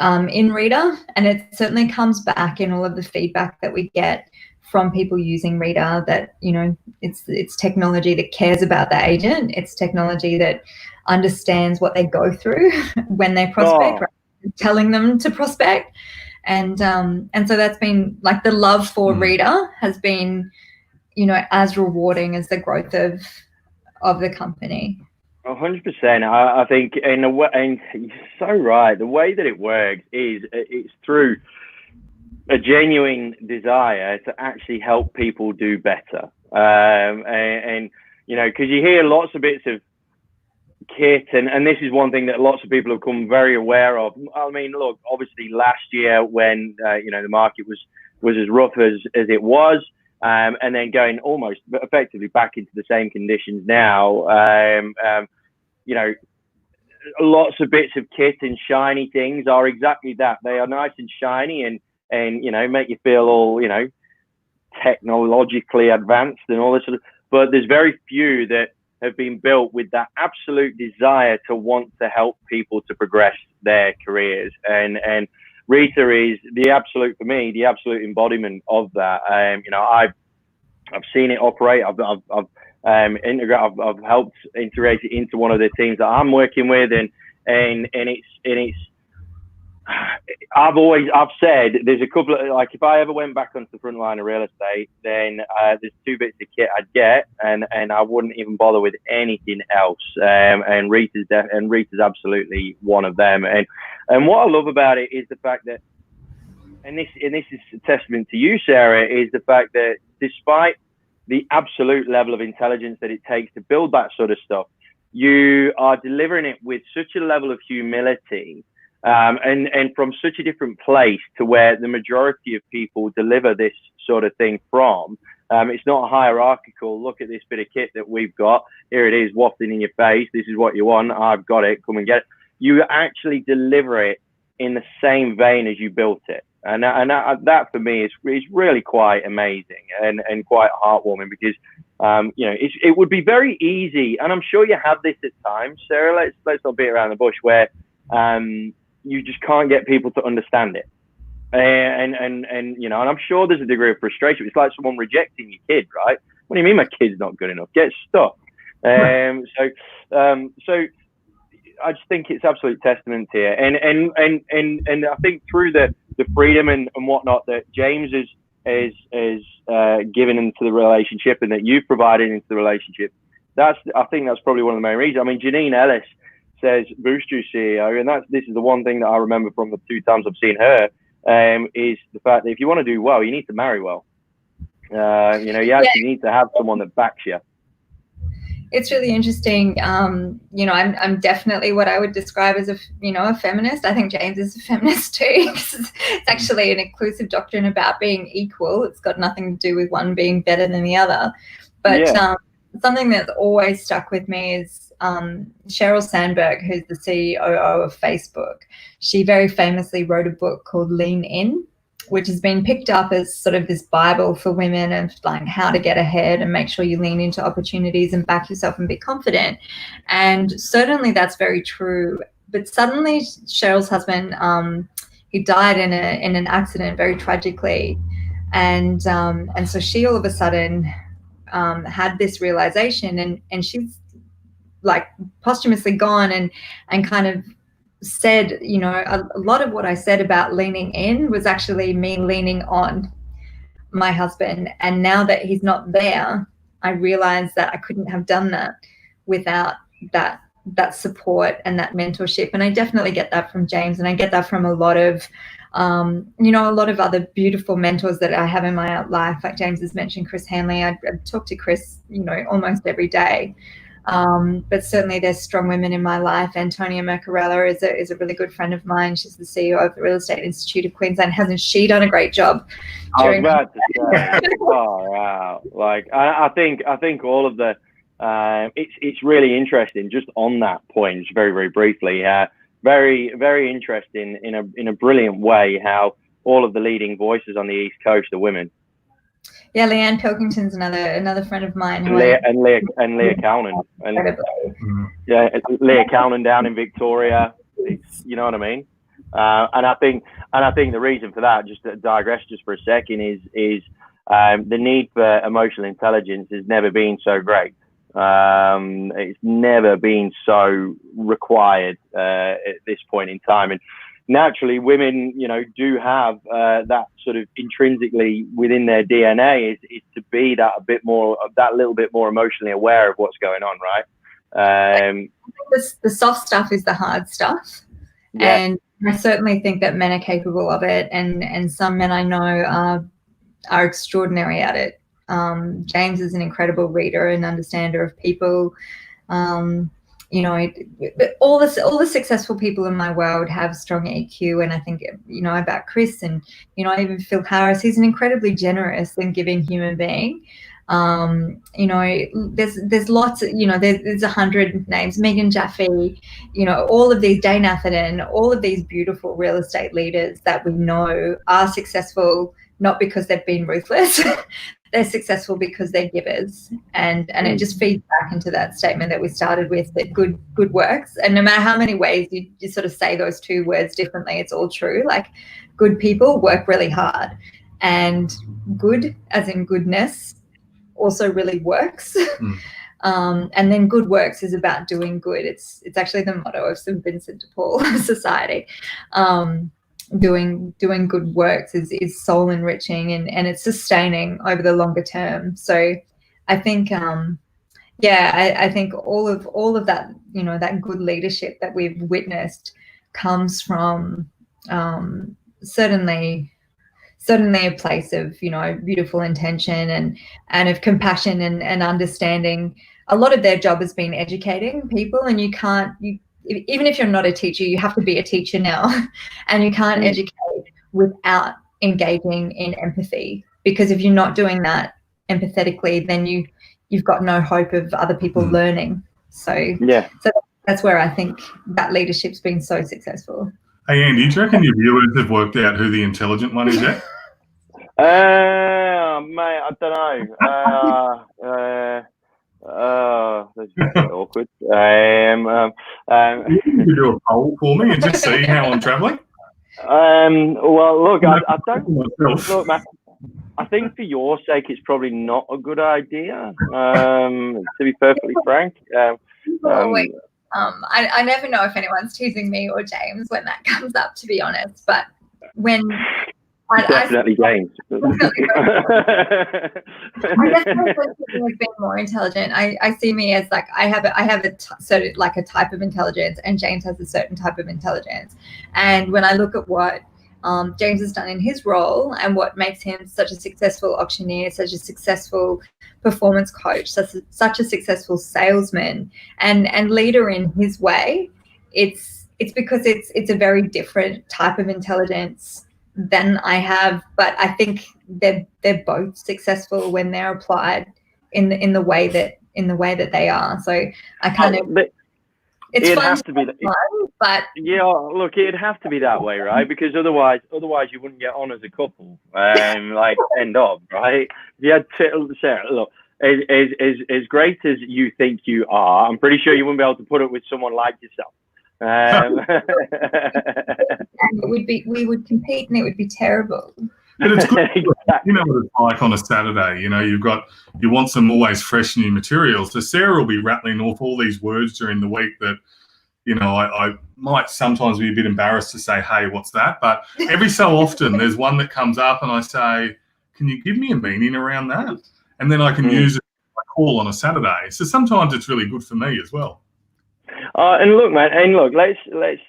in Rita, and it certainly comes back in all of the feedback that we get from people using Rita, that it's technology that cares about the agent. It's technology that understands what they go through when they prospect, rather than telling them to prospect. And so that's been the love for Rita has been as rewarding as the growth of the company. 100%. I think in a way, and you're so right. The way that it works is it's through a genuine desire to actually help people do better. And because you hear lots of bits of kit, and this is one thing that lots of people have come very aware of. I mean, look, obviously last year when the market was as rough as it was. And then going almost effectively back into the same conditions now. Lots of bits of kit and shiny things are exactly that. They are nice and shiny and make you feel all technologically advanced and all this sort of. But there's very few that have been built with that absolute desire to want to help people to progress their careers. And Rita is the absolute embodiment of that. I've seen it operate. I've helped integrate it into one of the teams that I'm working with, and it's. I've said there's a couple of if I ever went back onto the front line of real estate, then there's 2 bits of kit I'd get, and I wouldn't even bother with anything else. And Rita's absolutely one of them. And what I love about it is the fact that, and this is a testament to you, Sarah, is the fact that despite the absolute level of intelligence that it takes to build that sort of stuff, you are delivering it with such a level of humility, and from such a different place to where the majority of people deliver this sort of thing from. It's not a hierarchical, look at this bit of kit that we've got, here it is wafting in your face, this is what you want, I've got it, come and get it. You actually deliver it in the same vein as you built it. And that for me is really quite amazing and quite heartwarming, because it would be very easy, and I'm sure you have this at times, Sarah. Let's not beat around the bush, where you just can't get people to understand it, and I'm sure there's a degree of frustration. It's like someone rejecting your kid, right? What do you mean my kid's not good enough? Get stuck. So I just think it's absolute testament here, and I think through the the freedom and whatnot that James is given into the relationship and that you've provided into the relationship. I think that's probably one of the main reasons. I mean, Janine Ellis says Boost Juice CEO, and this is the one thing that I remember from the 2 times I've seen her, is the fact that if you want to do well, you need to marry well. You actually need to have someone that backs you. It's really interesting. I'm definitely what I would describe as a feminist. I think James is a feminist too. It's actually an inclusive doctrine about being equal. It's got nothing to do with one being better than the other. But something that's always stuck with me is Sheryl Sandberg, who's the CEO of Facebook. She very famously wrote a book called Lean In, which has been picked up as sort of this Bible for women of like how to get ahead and make sure you lean into opportunities and back yourself and be confident. And certainly that's very true. But suddenly Cheryl's husband, he died in an accident very tragically. And so she all of a sudden had this realization, and she's like posthumously gone and kind of said, a lot of what I said about leaning in was actually me leaning on my husband. And now that he's not there, I realized that I couldn't have done that without that support and that mentorship. And I definitely get that from James, and I get that from a lot of other beautiful mentors that I have in my life. Like James has mentioned Chris Hanley. I talk to Chris, almost every day. But certainly there's strong women in my life. Antonia Mercarella is a really good friend of mine. She's the CEO of the Real Estate Institute of Queensland. Hasn't she done a great job? I was about to say, wow. Like I think all of the it's really interesting. Just on that point, just very very briefly, very very interesting in a brilliant way how all of the leading voices on the East Coast are women. Yeah, Leanne Pilkington's another friend of mine. Leah Calnan. Leah Calnan down in Victoria. You know what I mean? And I think the reason for that, just to digress just for a second, is the need for emotional intelligence has never been so great. It's never been so required at this point in time. And naturally, women, do have that sort of intrinsically within their DNA is to be that little bit more emotionally aware of what's going on, right? The soft stuff is the hard stuff, and I certainly think that men are capable of it, and some men I know are extraordinary at it. James is an incredible reader and understander of people. All the successful people in my world have strong EQ, and I think about Chris and even Phil Harris. He's an incredibly generous and giving human being. There's lots of, there's 100 names, Megan Jaffe, all of these, Dane Atherton, all of these beautiful real estate leaders that we know are successful not because they've been ruthless. They're successful because they're givers, and it just feeds back into that statement that we started with, that good works. And no matter how many ways you sort of say those 2 words differently, it's all true. Like, good people work really hard, and good, as in goodness, also really works. And then good works is about doing good. It's actually the motto of St. Vincent de Paul Society. Doing good works is soul enriching, and it's sustaining over the longer term. So I think I think all of that, that good leadership that we've witnessed comes from certainly a place of beautiful intention and of compassion and understanding. A lot of their job has been educating people, and even if you're not a teacher, you have to be a teacher now, and you can't educate without engaging in empathy, because if you're not doing that empathetically, then you've got no hope of other people learning. So that's where I think that leadership's been so successful. Hey Andy, do you reckon your viewers have worked out who the intelligent one is yet? Mate, I don't know. That's a bit awkward. You do a poll for me and just see how I'm travelling. Well, look, I don't look, Matt, I think for your sake, it's probably not a good idea. To be perfectly frank. I never know if anyone's teasing me or James when that comes up, to be honest. But when Definitely James. I guess has been more intelligent. I see me as like I have a certain like a type of intelligence, and James has a certain type of intelligence. And when I look at what James has done in his role and what makes him such a successful auctioneer, such a successful performance coach, such a successful salesman and leader in his way, it's because it's a very different type of intelligence than I have. But I think they're both successful when they're applied in the way that they are. So I kind of it's it'd fun have to be but yeah, look, it'd have to be that way, right? Because otherwise you wouldn't get on as a couple, like end up, right? You had Sarah, look, as great as you think you are, I'm pretty sure you wouldn't be able to put it with someone like yourself. and we would compete, and it would be terrible. But it's good. You know what it's like on a Saturday. You know, you want some always fresh new material. So Sarah will be rattling off all these words during the week that, you know, I might sometimes be a bit embarrassed to say, hey, what's that? But every so often there's one that comes up and I say, can you give me a meaning around that? And then I can use it as a call on a Saturday. So sometimes it's really good for me as well. And look, man, let's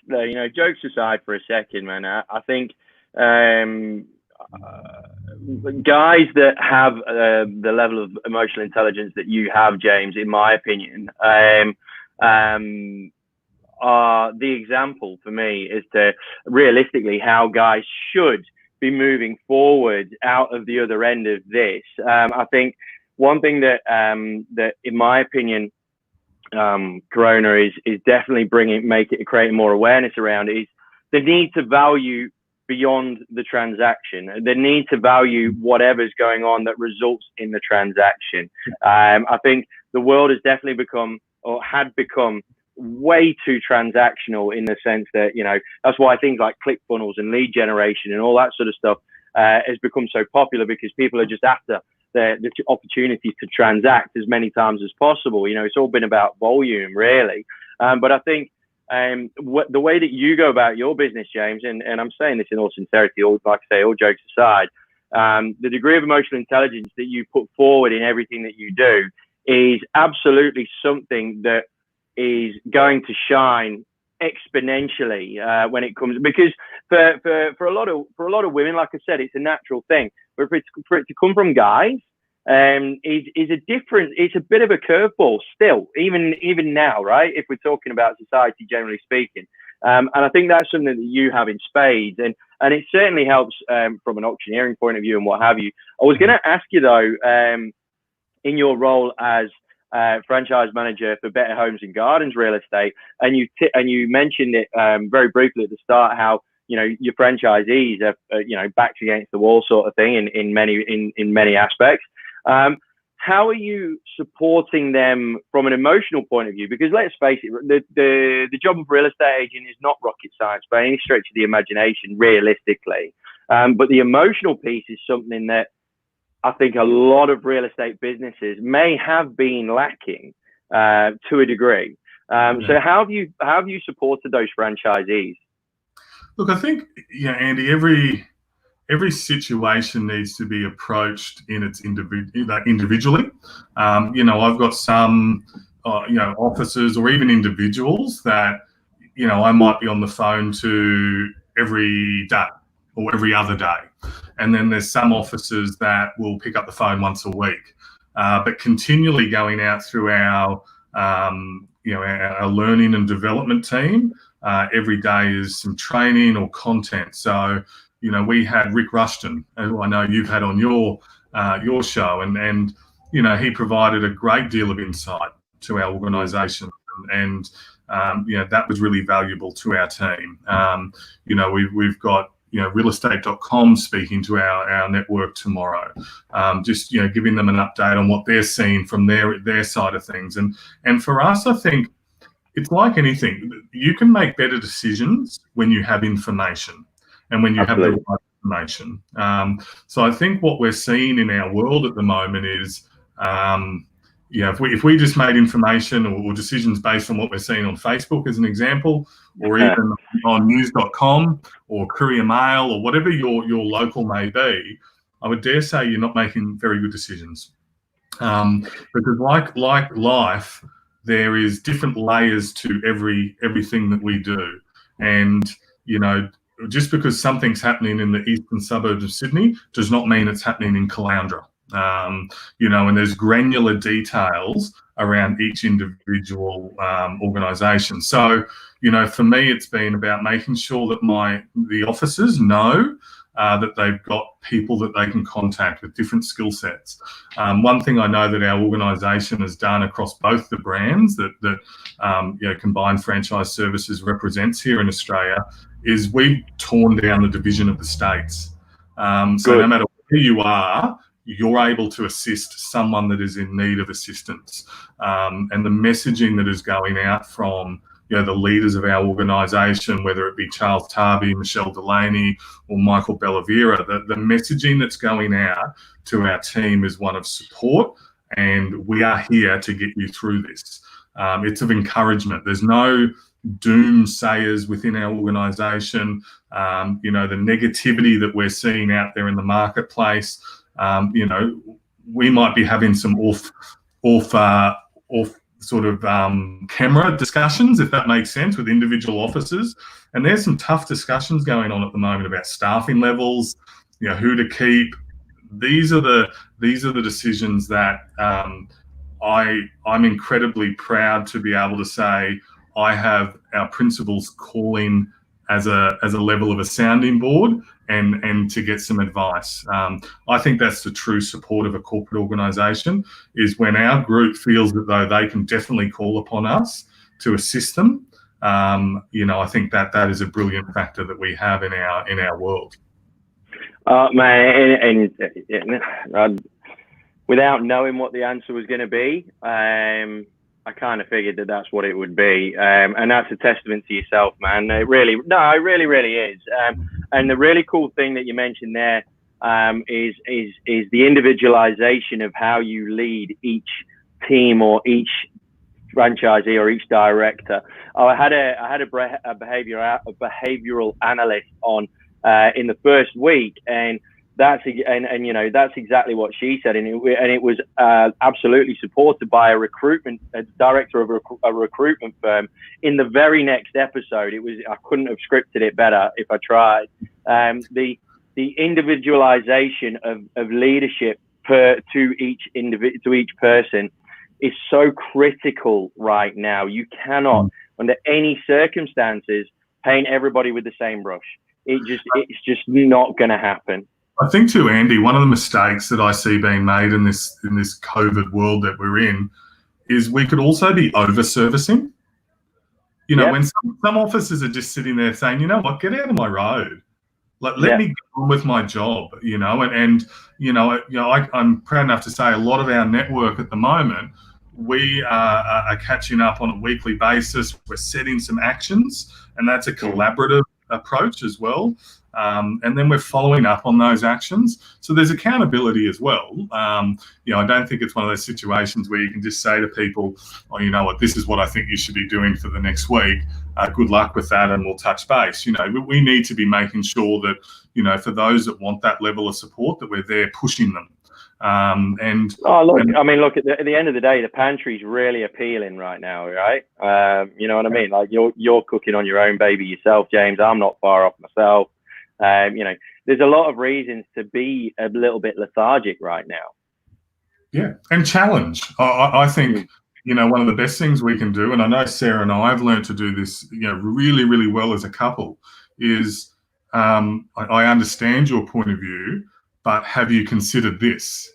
you know, jokes aside for a second, man. I think guys that have the level of emotional intelligence that you have, James, in my opinion, are the example for me as to realistically how guys should be moving forward out of the other end of this. I think one thing that in my opinion, Corona is definitely creating more awareness around is the need to value beyond the transaction, the need to value whatever's going on that results in the transaction. I think the world has definitely become, or had become, way too transactional in the sense that, you know, that's why things like ClickFunnels and lead generation and all that sort of stuff has become so popular, because people are just after the opportunities to transact as many times as possible. You know, it's all been about volume, really. But I think the way that you go about your business, James, and I'm saying this in all sincerity, like I say, all jokes aside, the degree of emotional intelligence that you put forward in everything that you do is absolutely something that is going to shine exponentially when it comes, because for a lot of women, like I said, it's a natural thing, but for it to come from guys is a different, it's a bit of a curveball still, even now, right? If we're talking about society generally speaking, and I think that's something that you have in spades, and it certainly helps from an auctioneering point of view and what have you. I was going to ask you though, in your role as franchise manager for Better Homes and Gardens Real Estate, and you mentioned it very briefly at the start, how, you know, your franchisees are you know, backs against the wall sort of thing in many aspects. How are you supporting them from an emotional point of view? Because let's face it, the job of real estate agent is not rocket science by any stretch of the imagination, realistically. But the emotional piece is something that I think a lot of real estate businesses may have been lacking to a degree. So how have you supported those franchisees? Look, I think, you know, Andy, every situation needs to be approached in its individually. You know, I've got some, you know, officers or even individuals that, you know, I might be on the phone to every day or every other day. And then there's some officers that will pick up the phone once a week, but continually going out through our, you know, our learning and development team. Every day is some training or content. So, you know, we had Rick Rushton, who I know you've had on your show, and you know, he provided a great deal of insight to our organisation, and you know, that was really valuable to our team. You know, we've got, you know, realestate.com speaking to our network tomorrow, just, you know, giving them an update on what they're seeing from their side of things. And for us, I think it's like anything. You can make better decisions when you have information and when you Absolutely. Have the right information. So I think what we're seeing in our world at the moment is, if we just made information or decisions based on what we're seeing on Facebook as an example, or even on news.com or Courier Mail or whatever your local may be, I would dare say you're not making very good decisions. Because like life, there is different layers to everything that we do. And, just because something's happening in the eastern suburbs of Sydney does not mean it's happening in Caloundra. And there's granular details around each individual organisation. So, for me, it's been about making sure that the officers know that they've got people that they can contact with different skill sets. One thing I know that our organisation has done across both the brands that Combined Franchise Services represents here in Australia is we've torn down the division of the states. So no matter where you are, you're able to assist someone that is in need of assistance. And the messaging that is going out from the leaders of our organisation, whether it be Charles Tarby, Michelle Delaney, or Michael Bellavira, the messaging that's going out to our team is one of support, and we are here to get you through this. It's of encouragement. There's no doomsayers within our organisation. The negativity that we're seeing out there in the marketplace, we might be having some off sort of camera discussions, if that makes sense, with individual officers. And there's some tough discussions going on at the moment about staffing levels, who to keep. These are the decisions that I'm incredibly proud to be able to say I have our principals calling as a level of a sounding board and to get some advice. I think that's the true support of a corporate organisation, is when our group feels that though they can definitely call upon us to assist them. I think that is a brilliant factor that we have in our world. Man, and without knowing what the answer was going to be, I kind of figured that that's what it would be, and that's a testament to yourself, man. It really is. And the really cool thing that you mentioned there is the individualization of how you lead each team or each franchisee or each director. I had a behavioral analyst on in the first week, and that's exactly what she said, and it was absolutely supported by a director of a recruitment firm. In the very next episode, I couldn't have scripted it better if I tried. The individualization of leadership to each person is so critical right now. You cannot, under any circumstances, paint everybody with the same brush. It's just not going to happen. I think too, Andy, one of the mistakes that I see being made in this COVID world that we're in is we could also be over-servicing. When some officers are just sitting there saying, you know what, get out of my road. Let me get on with my job, I'm proud enough to say a lot of our network at the moment, we are catching up on a weekly basis. We're setting some actions, and that's a collaborative approach as well. And then we're following up on those actions. So there's accountability as well. I don't think it's one of those situations where you can just say to people, oh, you know what, this is what I think you should be doing for the next week. Good luck with that, and we'll touch base. We need to be making sure that, for those that want that level of support, that we're there pushing them. At the end of the day, the pantry's really appealing right now, right? You know what I mean? Like you're cooking on your own baby yourself, James. I'm not far off myself. There's a lot of reasons to be a little bit lethargic right now. Yeah, and challenge. I think, one of the best things we can do, and I know Sarah and I have learned to do this, really, really well as a couple, is I understand your point of view, but have you considered this?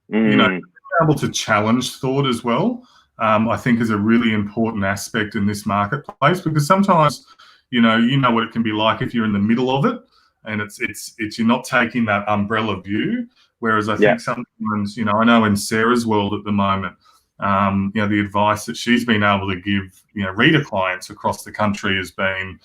Being able to challenge thought as well, I think is a really important aspect in this marketplace, because sometimes, you know what it can be like if you're in the middle of it, and it's you're not taking that umbrella view. Whereas I think sometimes, I know in Sarah's world at the moment, the advice that she's been able to give, Rita clients across the country has been,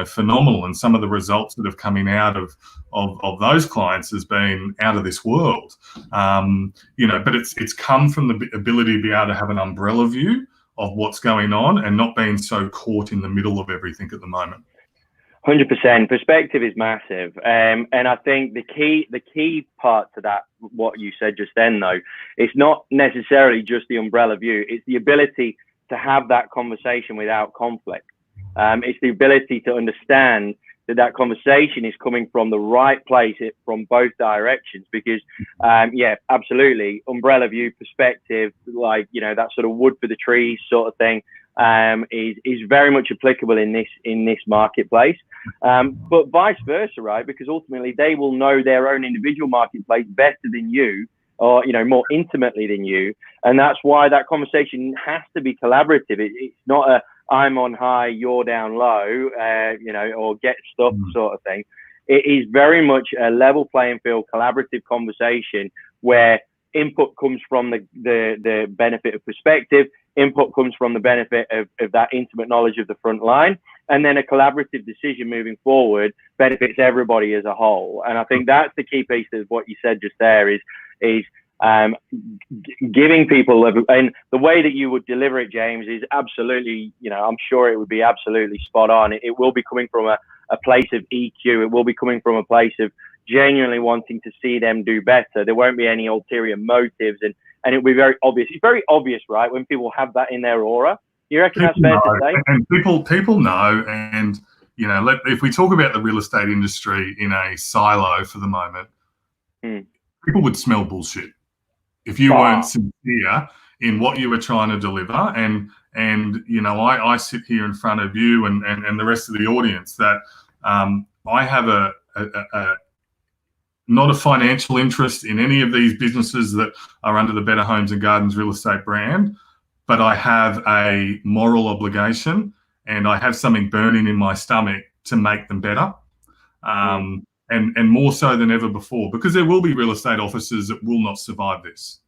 phenomenal, and some of the results that have coming out of those clients has been out of this world. But it's come from the ability to be able to have an umbrella view of what's going on and not being so caught in the middle of everything at the moment. 100%. Perspective is massive. And I think the key part to that, what you said just then, though, it's not necessarily just the umbrella view. It's the ability to have that conversation without conflict. It's the ability to understand that conversation is coming from the right place, from both directions, because absolutely, umbrella view, perspective, like, that sort of wood for the trees sort of thing, is very much applicable in this marketplace, but vice versa, right? Because ultimately they will know their own individual marketplace better than you, or more intimately than you, and that's why that conversation has to be collaborative. It's not a I'm on high, you're down low, or get stuff sort of thing. It is very much a level playing field, collaborative conversation where input comes from the benefit of perspective, input comes from the benefit of that intimate knowledge of the front line, and then a collaborative decision moving forward benefits everybody as a whole. And I think that's the key piece of what you said just there is giving people, and the way that you would deliver it, James, is absolutely, I'm sure it would be absolutely spot on. It will be coming from a place of EQ. It will be coming from a place of genuinely wanting to see them do better. There won't be any ulterior motives, and it'll be very obvious. It's very obvious, right, when people have that in their aura. You reckon that's fair to say? And people know, and if we talk about the real estate industry in a silo for the moment, people would smell bullshit if you weren't sincere in what you were trying to deliver. And I sit here in front of you and the rest of the audience that I have a not a financial interest in any of these businesses that are under the Better Homes and Gardens real estate brand, but I have a moral obligation and I have something burning in my stomach to make them better. And more so than ever before, because there will be real estate offices that will not survive this.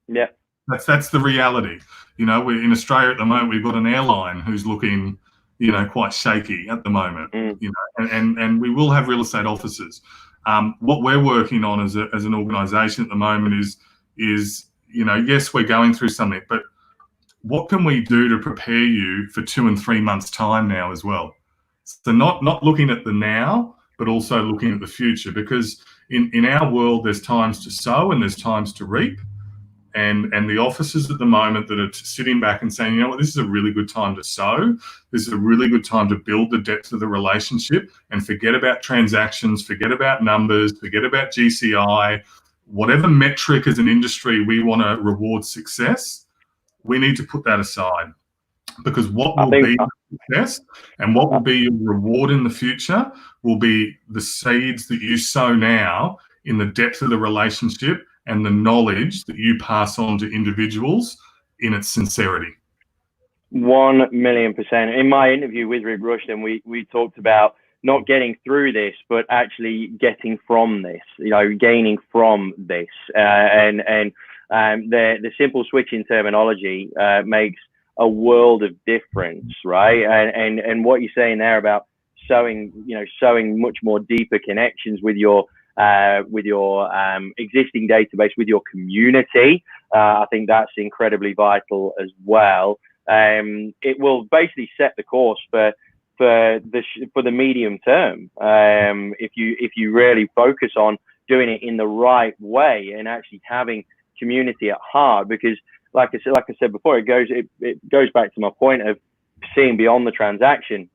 Yeah, that's the reality. We're in Australia at the moment. We've got an airline who's looking, quite shaky at the moment. And we will have real estate offices. What we're working on as an organisation at the moment is yes, we're going through something, but what can we do to prepare you for 2 and 3 months' time now as well? So not looking at the now, but also looking at the future, because in our world, there's times to sow and there's times to reap. And the officers at the moment that are sitting back and saying, this is a really good time to sow. This is a really good time to build the depth of the relationship and forget about transactions, forget about numbers, forget about GCI, whatever metric as an industry we want to reward success, we need to put that aside. Because what will be success and what will be your reward in the future will be the seeds that you sow now in the depth of the relationship and the knowledge that you pass on to individuals in its sincerity. 1,000,000%. In my interview with Rita Rushton, we talked about not getting through this, but actually getting from this, gaining from this. And the simple switch in terminology makes a world of difference, right? And what you're saying there about sowing much more deeper connections with your existing database, with your community, I think that's incredibly vital as well. It will basically set the course for the medium term. If you really focus on doing it in the right way and actually having community at heart, because like I said before, it goes back to my point of seeing beyond the transaction.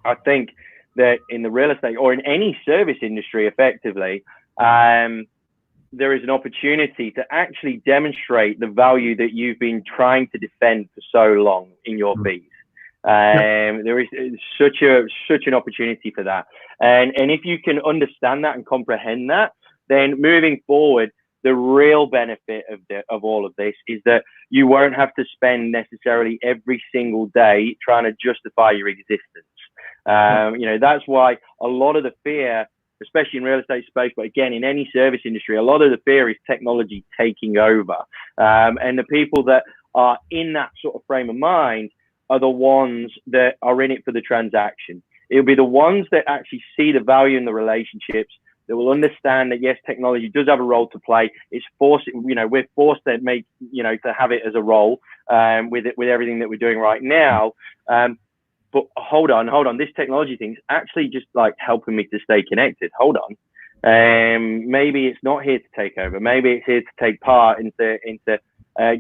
I think that in the real estate or in any service industry, effectively, there is an opportunity to actually demonstrate the value that you've been trying to defend for so long in your fees. There is such an opportunity for that, and if you can understand that and comprehend that, then moving forward, the real benefit of all of this is that you won't have to spend necessarily every single day trying to justify your existence. That's why a lot of the fear, especially in real estate space, but again, in any service industry, a lot of the fear is technology taking over. And the people that are in that sort of frame of mind are the ones that are in it for the transaction. It'll be the ones that actually see the value in the relationships, that will understand that, yes, technology does have a role to play. It's forced, we're forced to make, to have it as a role with everything that we're doing right now. But hold on, this technology thing's actually just like helping me to stay connected. Hold on. Maybe it's not here to take over. Maybe it's here to take part and to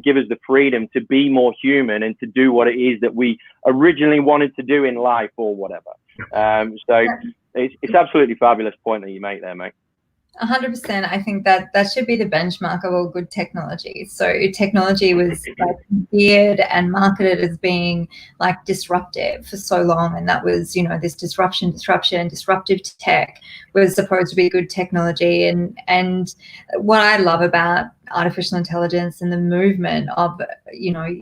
give us the freedom to be more human and to do what it is that we originally wanted to do in life or whatever. So it's absolutely fabulous point that you make there, mate. 100%. I think that should be the benchmark of all good technology. So technology was like geared and marketed as being like disruptive for so long, and that was, this disruptive tech was supposed to be good technology. And what I love about artificial intelligence and the movement of,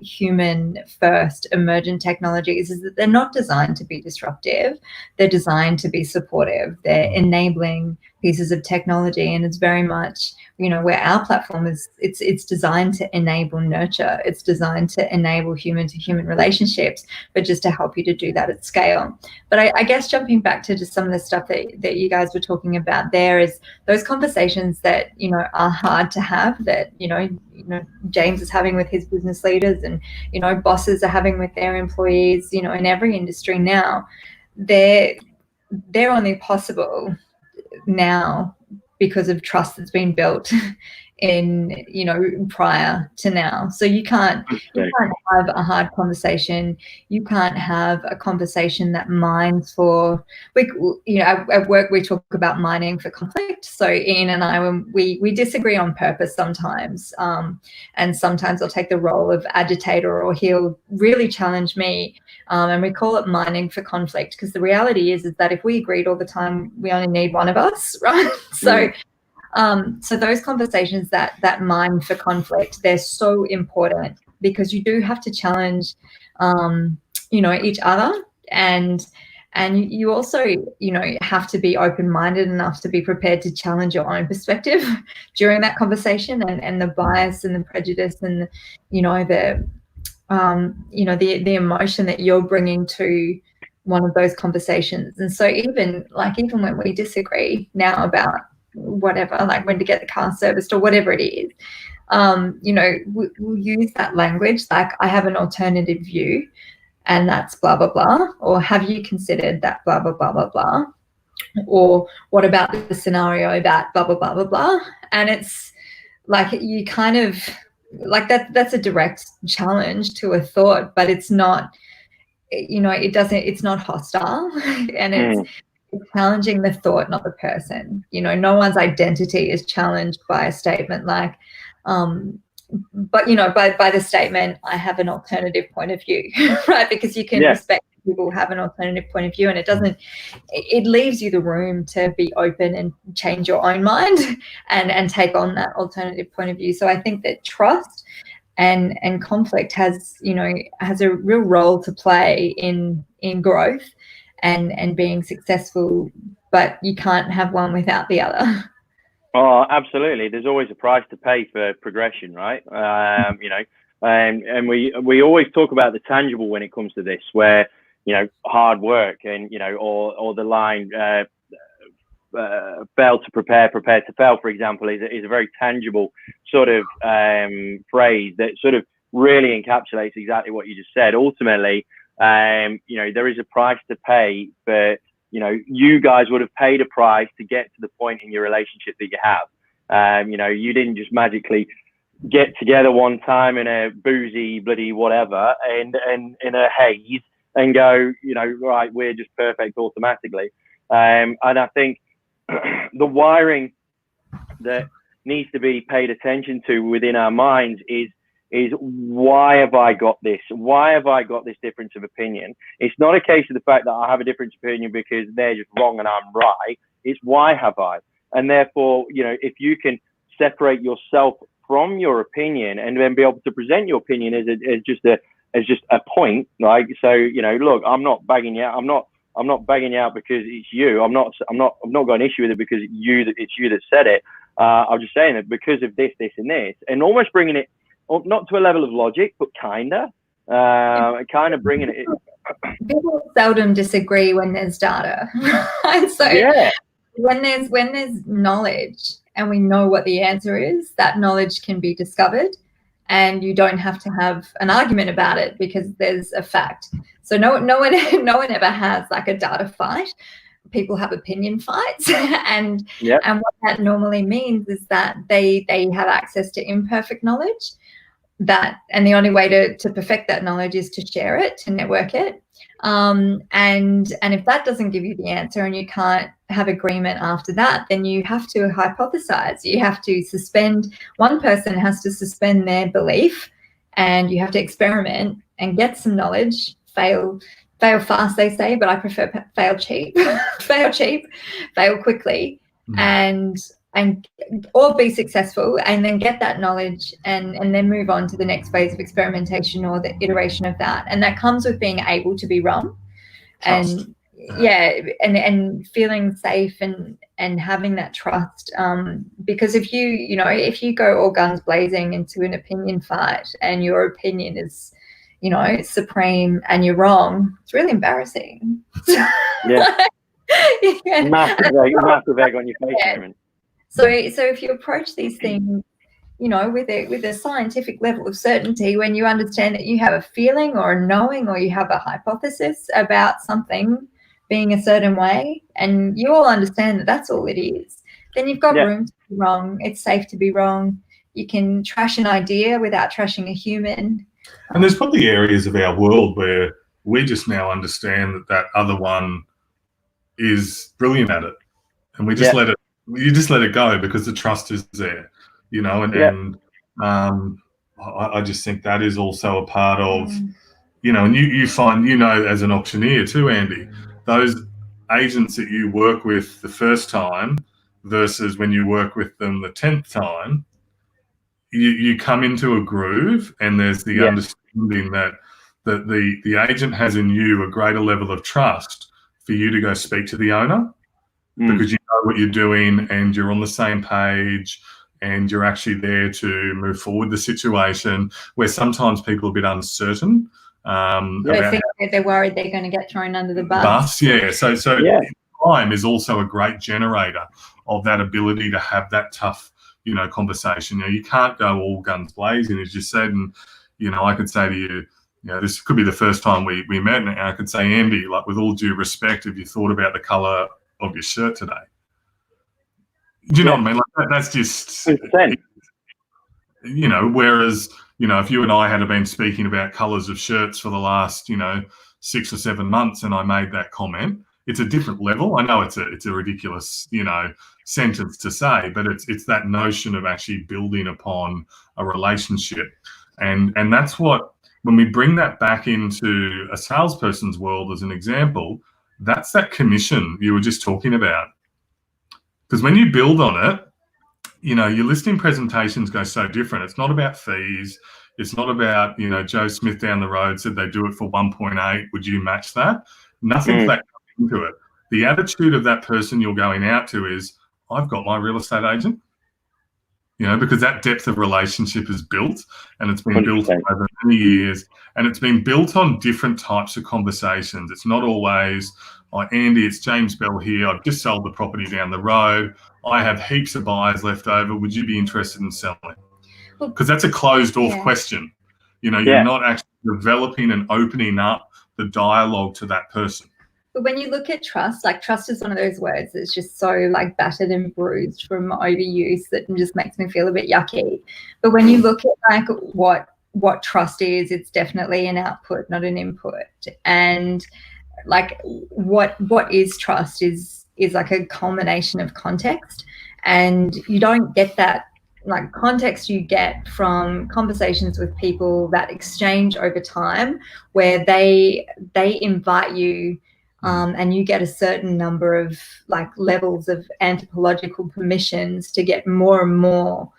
human first emergent technologies is that they're not designed to be disruptive. They're designed to be supportive. They're enabling pieces of technology, and it's very much, where our platform is, it's designed to enable nurture. It's designed to enable human to human relationships, but just to help you to do that at scale. But I guess jumping back to just some of the stuff that you guys were talking about there is those conversations that, are hard to have, that, James is having with his business leaders, and, bosses are having with their employees, in every industry now. They're only possible now because of trust that's been built in, prior to now. So you can't have a hard conversation. You can't have a conversation that mines for, at work we talk about mining for conflict. So Ian and I, when we disagree on purpose sometimes, and sometimes I'll take the role of agitator, or he'll really challenge me, and we call it mining for conflict, because the reality is that if we agreed all the time, we only need one of us, right? So those conversations that mine for conflict, they're so important, because you do have to challenge, each other, and you also, have to be open-minded enough to be prepared to challenge your own perspective during that conversation, and the bias and the prejudice and, the emotion that you're bringing to one of those conversations. And so even when we disagree now about whatever, like when to get the car serviced or whatever it is, we'll use that language, like, I have an alternative view, and that's blah, blah, blah, or have you considered that blah, blah, blah, blah, blah, or what about the scenario that blah, blah, blah, blah, blah. And it's like, you kind of like that's a direct challenge to a thought, but it's not, it's not hostile, and it's challenging the thought, not the person. No one's identity is challenged by a statement like, but by the statement, I have an alternative point of view, right? Because you can respect people who have an alternative point of view, and it leaves you the room to be open and change your own mind and take on that alternative point of view. So I think that trust and conflict has a real role to play in growth and being successsul, but you can't have one without the other. Oh, absolutely. There's always a price to pay for progression, right? And we always talk about the tangible when it comes to this, where, hard work and, or the line, fail to prepare, prepare to fail, for example, is a very tangible sort of phrase that sort of really encapsulates exactly what you just said. Ultimately, there is a price to pay, but you guys would have paid a price to get to the point in your relationship that you have. You didn't just magically get together one time in a boozy bloody whatever and in a haze and go, right, we're just perfect automatically. And I think the wiring that needs to be paid attention to within our minds is why have I got this? Why have I got this difference of opinion? It's not a case of the fact that I have a different opinion because they're just wrong and I'm right. It's why have I? And therefore, if you can separate yourself from your opinion and then be able to present your opinion as just a point, like, so, look, I'm not bagging you out. I'm not bagging you out because it's you. I'm not got an issue with it because it's you that said it. I'm just saying that because of this, this, and this, and almost bringing it not to a level of logic, but kind of bringing it. people seldom disagree when there's data, right? So Yeah. when there's knowledge and we know what the answer is, that knowledge can be discovered, and you don't have to have an argument about it because there's a fact. So no one ever has like a data fight. People have opinion fights, and what that normally means is that they have access to imperfect knowledge, and the only way to perfect that knowledge is to share it, to network it. And if that doesn't give you the answer and you can't have agreement after that, then you have to hypothesize. You have to suspend. One person has to suspend their belief, and you have to experiment and get some knowledge. Fail fast, they say, but I prefer fail cheap. Fail quickly, and or be successful, and then get that knowledge and then move on to the next phase of experimentation or the iteration of that. And that comes with being able to be wrong. Trust. And feeling safe and having that trust, because if you go all guns blazing into an opinion fight and your opinion is supreme and you're wrong, it's really embarrassing. Yeah. Massive egg on your face, Raymond. So if you approach these things, with a scientific level of certainty, when you understand that you have a feeling or a knowing or you have a hypothesis about something being a certain way, and you all understand that that's all it is, then you've got room to be wrong. It's safe to be wrong. You can trash an idea without trashing a human. And there's probably areas of our world where we just now understand that other one is brilliant at it, and we just let it go because the trust is there, and I just think that is also a part of, and you find, as an auctioneer too, Andy, those agents that you work with the first time versus when you work with them the 10th time, you come into a groove, and there's the understanding that the agent has in you a greater level of trust for you to go speak to the owner, because you know what you're doing and you're on the same page and you're actually there to move forward the situation, where sometimes people are a bit uncertain. They're worried they're going to get thrown under the bus. So time is also a great generator of that ability to have that tough, conversation. You can't go all guns blazing, as you said. And, I could say to you, this could be the first time we met, and I could say, Andy, like, with all due respect, have you thought about the colour of your shirt today? Do you know what I mean? Like, that's just, whereas, if you and I had been speaking about colours of shirts for the last, 6 or 7 months, and I made that comment, it's a different level. I know it's a ridiculous, sentence to say, but it's that notion of actually building upon a relationship. And that's what, when we bring that back into a salesperson's world as an example, that's that commission you were just talking about. Because when you build on it, your listing presentations go so different. It's not about fees. It's not about, Joe Smith down the road said they do it for 1.8. Would you match that? Nothing that comes into it. The attitude of that person you're going out to is, I've got my real estate agent. Because that depth of relationship is built, and it's been 100%. Built over many years, and it's been built on different types of conversations. It's not always, Andy, it's James Bell here. I've just sold the property down the road. I have heaps of buyers left over. Would you be interested in selling? Because that's a closed off question. You're not actually developing and opening up the dialogue to that person. But when you look at trust, like, trust is one of those words that's just so like battered and bruised from overuse that just makes me feel a bit yucky. But when you look at like what trust is, it's definitely an output, not an input. And like what is trust is like a culmination of context, and you don't get that like context you get from conversations with people that exchange over time, where they invite you. And you get a certain number of like levels of anthropological permissions to get more and more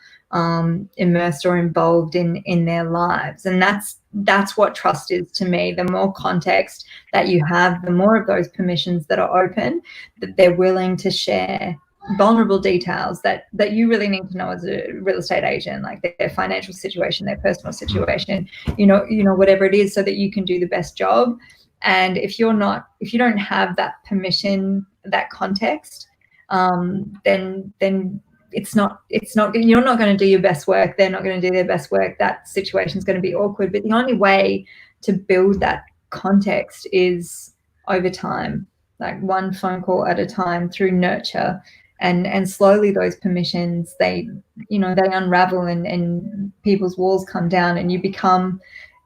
immersed or involved in their lives. And that's what trust is to me. The more context that you have, the more of those permissions that are open, that they're willing to share vulnerable details that you really need to know as a real estate agent, like their financial situation, their personal situation, whatever it is, so that you can do the best job. And if you don't have that permission, that context, then it's not you're not going to do your best work. They're not going to do their best work. That situation is going to be awkward. But the only way to build that context is over time, like one phone call at a time, through nurture, and slowly those permissions, they unravel, and people's walls come down, and you become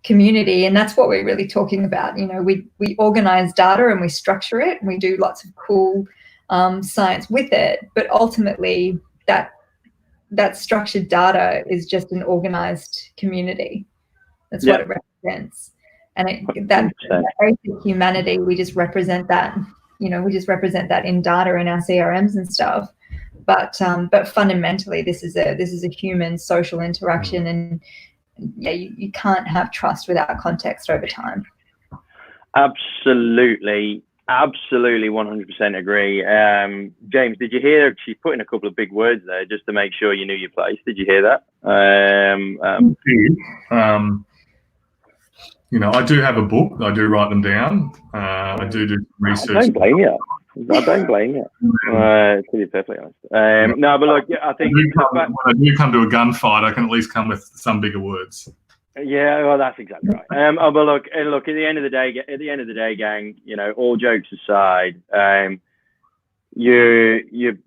community. And that's what we're really talking about. We organize data and we structure it, and we do lots of cool science with it, but ultimately that structured data is just an organized community. That's what it represents. And that basic humanity, we just represent that. We just represent that in data in our CRMs and stuff. But fundamentally, this is a human social interaction, and you can't have trust without context over time. Absolutely, 100% agree. James, did you hear? She's put in a couple of big words there just to make sure you knew your place. Did you hear that? I do have a book. I do write them down. I do research. I don't blame you. To be perfectly honest. No, but look, I think when I do come to a gunfight, I can at least come with some bigger words. Yeah, well, that's exactly right. But look, at the end of the day, gang, all jokes aside, you're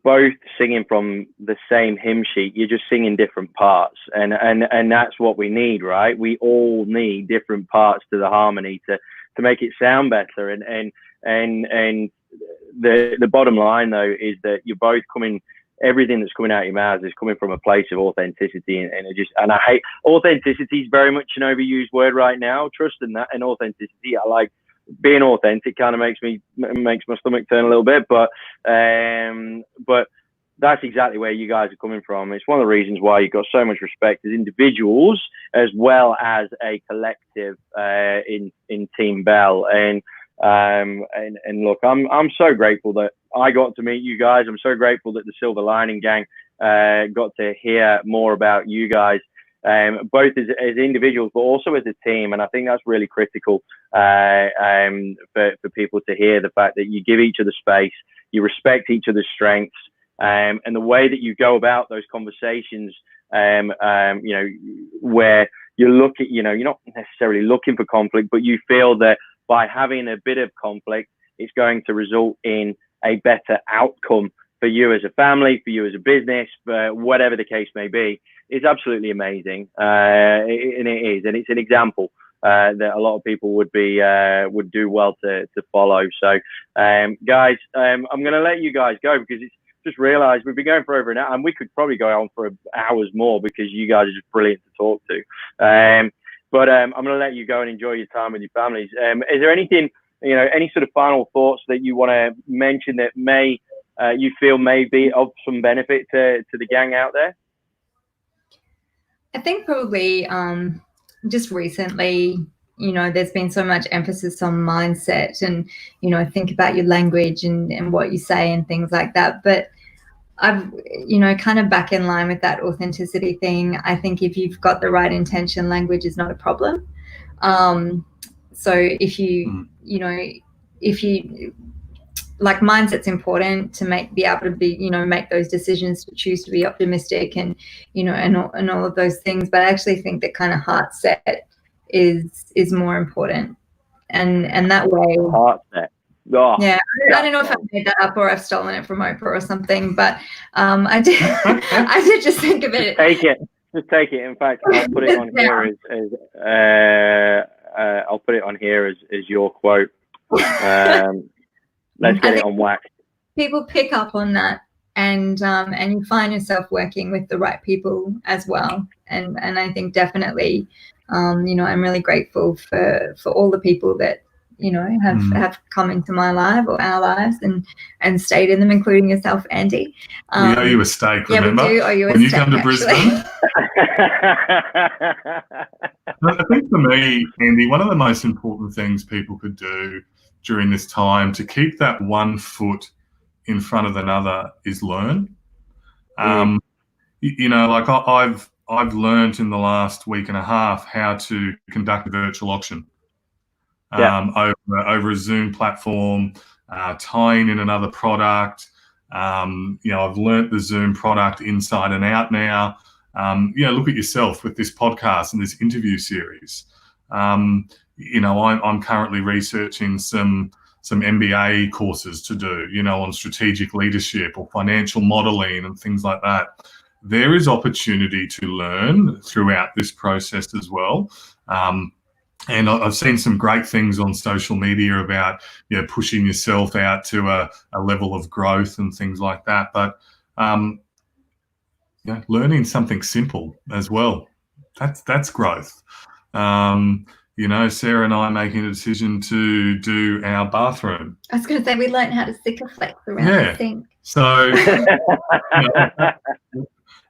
both singing from the same hymn sheet. You're just singing different parts, and that's what we need, right? We all need different parts to the harmony to make it sound better. And the bottom line though is that you're both coming. Everything that's coming out of your mouths is coming from a place of authenticity, and I hate authenticity is very much an overused word right now. Trust in that, and authenticity. I like being authentic. Kind of makes my stomach turn a little bit, but that's exactly where you guys are coming from. It's one of the reasons why you've got so much respect as individuals as well as a collective in Team Bell. And look, I'm so grateful that I got to meet you guys. I'm so grateful that the Silver Lining Gang got to hear more about you guys, both as individuals, but also as a team. And I think that's really critical for people to hear the fact that you give each other space, you respect each other's strengths, and the way that you go about those conversations, where you're not necessarily looking for conflict, but you feel that by having a bit of conflict, it's going to result in a better outcome for you as a family, for you as a business, whatever the case may be. It's absolutely amazing, and it is, and it's an example that a lot of people would do well to follow. So, guys, I'm going to let you guys go because it's just realised we've been going for over an hour, and we could probably go on for hours more because you guys are just brilliant to talk to. But I'm going to let you go and enjoy your time with your families. Is there anything, any sort of final thoughts that you want to mention that you feel may be of some benefit to the gang out there? I think probably just recently, there's been so much emphasis on mindset and, think about your language and what you say and things like that. But I've, kind of back in line with that authenticity thing. I think if you've got the right intention, language is not a problem. So if you, like, mindset's important to be able to be, make those decisions, to choose to be optimistic and, and all of those things. But I actually think that kind of heart set is more important. And that way. Heart set. Oh, yeah, I don't know if I made that up or I've stolen it from Oprah or something, but I did just think of it. Just take it. In fact, I'll put it on here I'll put it on here as your quote. Let's get it on wax. People pick up on that, and you find yourself working with the right people as well. And I think definitely, I'm really grateful for all the people that have come into my life or our lives and stayed in them, including yourself, Andy. We owe you a steak, remember? Yeah, we do owe you a steak. When you steak, come to Brisbane. I think for me, Andy, one of the most important things people could do during this time to keep that one foot in front of another is learn. Like I've learned in the last week and a half how to conduct a virtual auction. over a Zoom platform, tying in another product. I've learnt the Zoom product inside and out now. Look at yourself with this podcast and this interview series. I'm currently researching some MBA courses to do, on strategic leadership or financial modeling and things like that. There is opportunity to learn throughout this process as well. And I've seen some great things on social media about, pushing yourself out to a level of growth and things like that. But, learning something simple as well, that's growth. Sarah and I making a decision to do our bathroom. I was going to say, we learned how to stick a flex around the sink. So,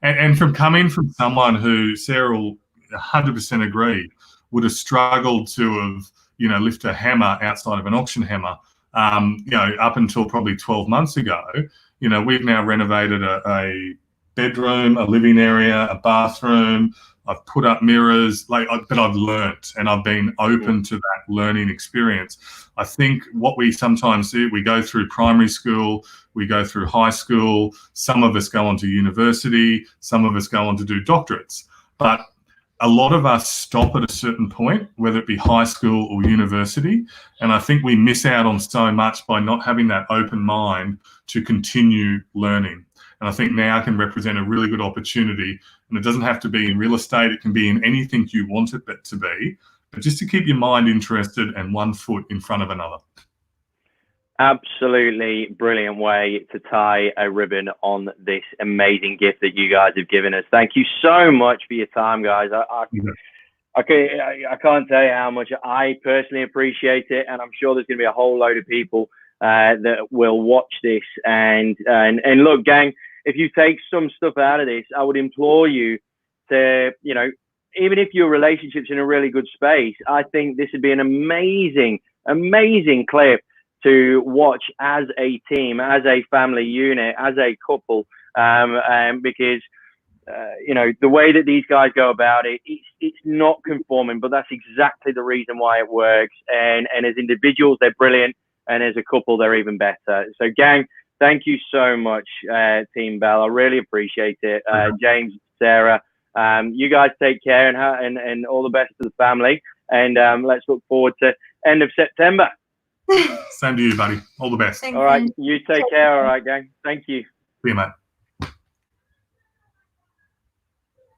and from coming from someone who, Sarah will 100% agree, would have struggled to have, lift a hammer outside of an auction hammer, up until probably 12 months ago. We've now renovated a bedroom, a living area, a bathroom. I've put up mirrors, but I've learnt and I've been open to that learning experience. I think what we sometimes do, we go through primary school, we go through high school, some of us go on to university, some of us go on to do doctorates. But a lot of us stop at a certain point, whether it be high school or university. And I think we miss out on so much by not having that open mind to continue learning. And I think now can represent a really good opportunity. And it doesn't have to be in real estate. It can be in anything you want it to be, but just to keep your mind interested and one foot in front of another. Absolutely brilliant way to tie a ribbon on this amazing gift that you guys have given us. Thank you so much for your time, guys. I can't tell you how much I personally appreciate it, and I'm sure there's going to be a whole load of people that will watch this. And look, gang, if you take some stuff out of this, I would implore you to, even if your relationship's in a really good space, I think this would be an amazing clip to watch as a team, as a family unit, as a couple, because the way that these guys go about it, it's not conforming, but that's exactly the reason why it works. And as individuals, they're brilliant, and as a couple, they're even better. So, gang, thank you so much, Team Bell. I really appreciate it. James, Sarah, you guys take care and all the best to the family. And let's look forward to end of September. Same to you, buddy. All the best. Thanks, all right. You take care. All right, gang. Thank you. See you, mate.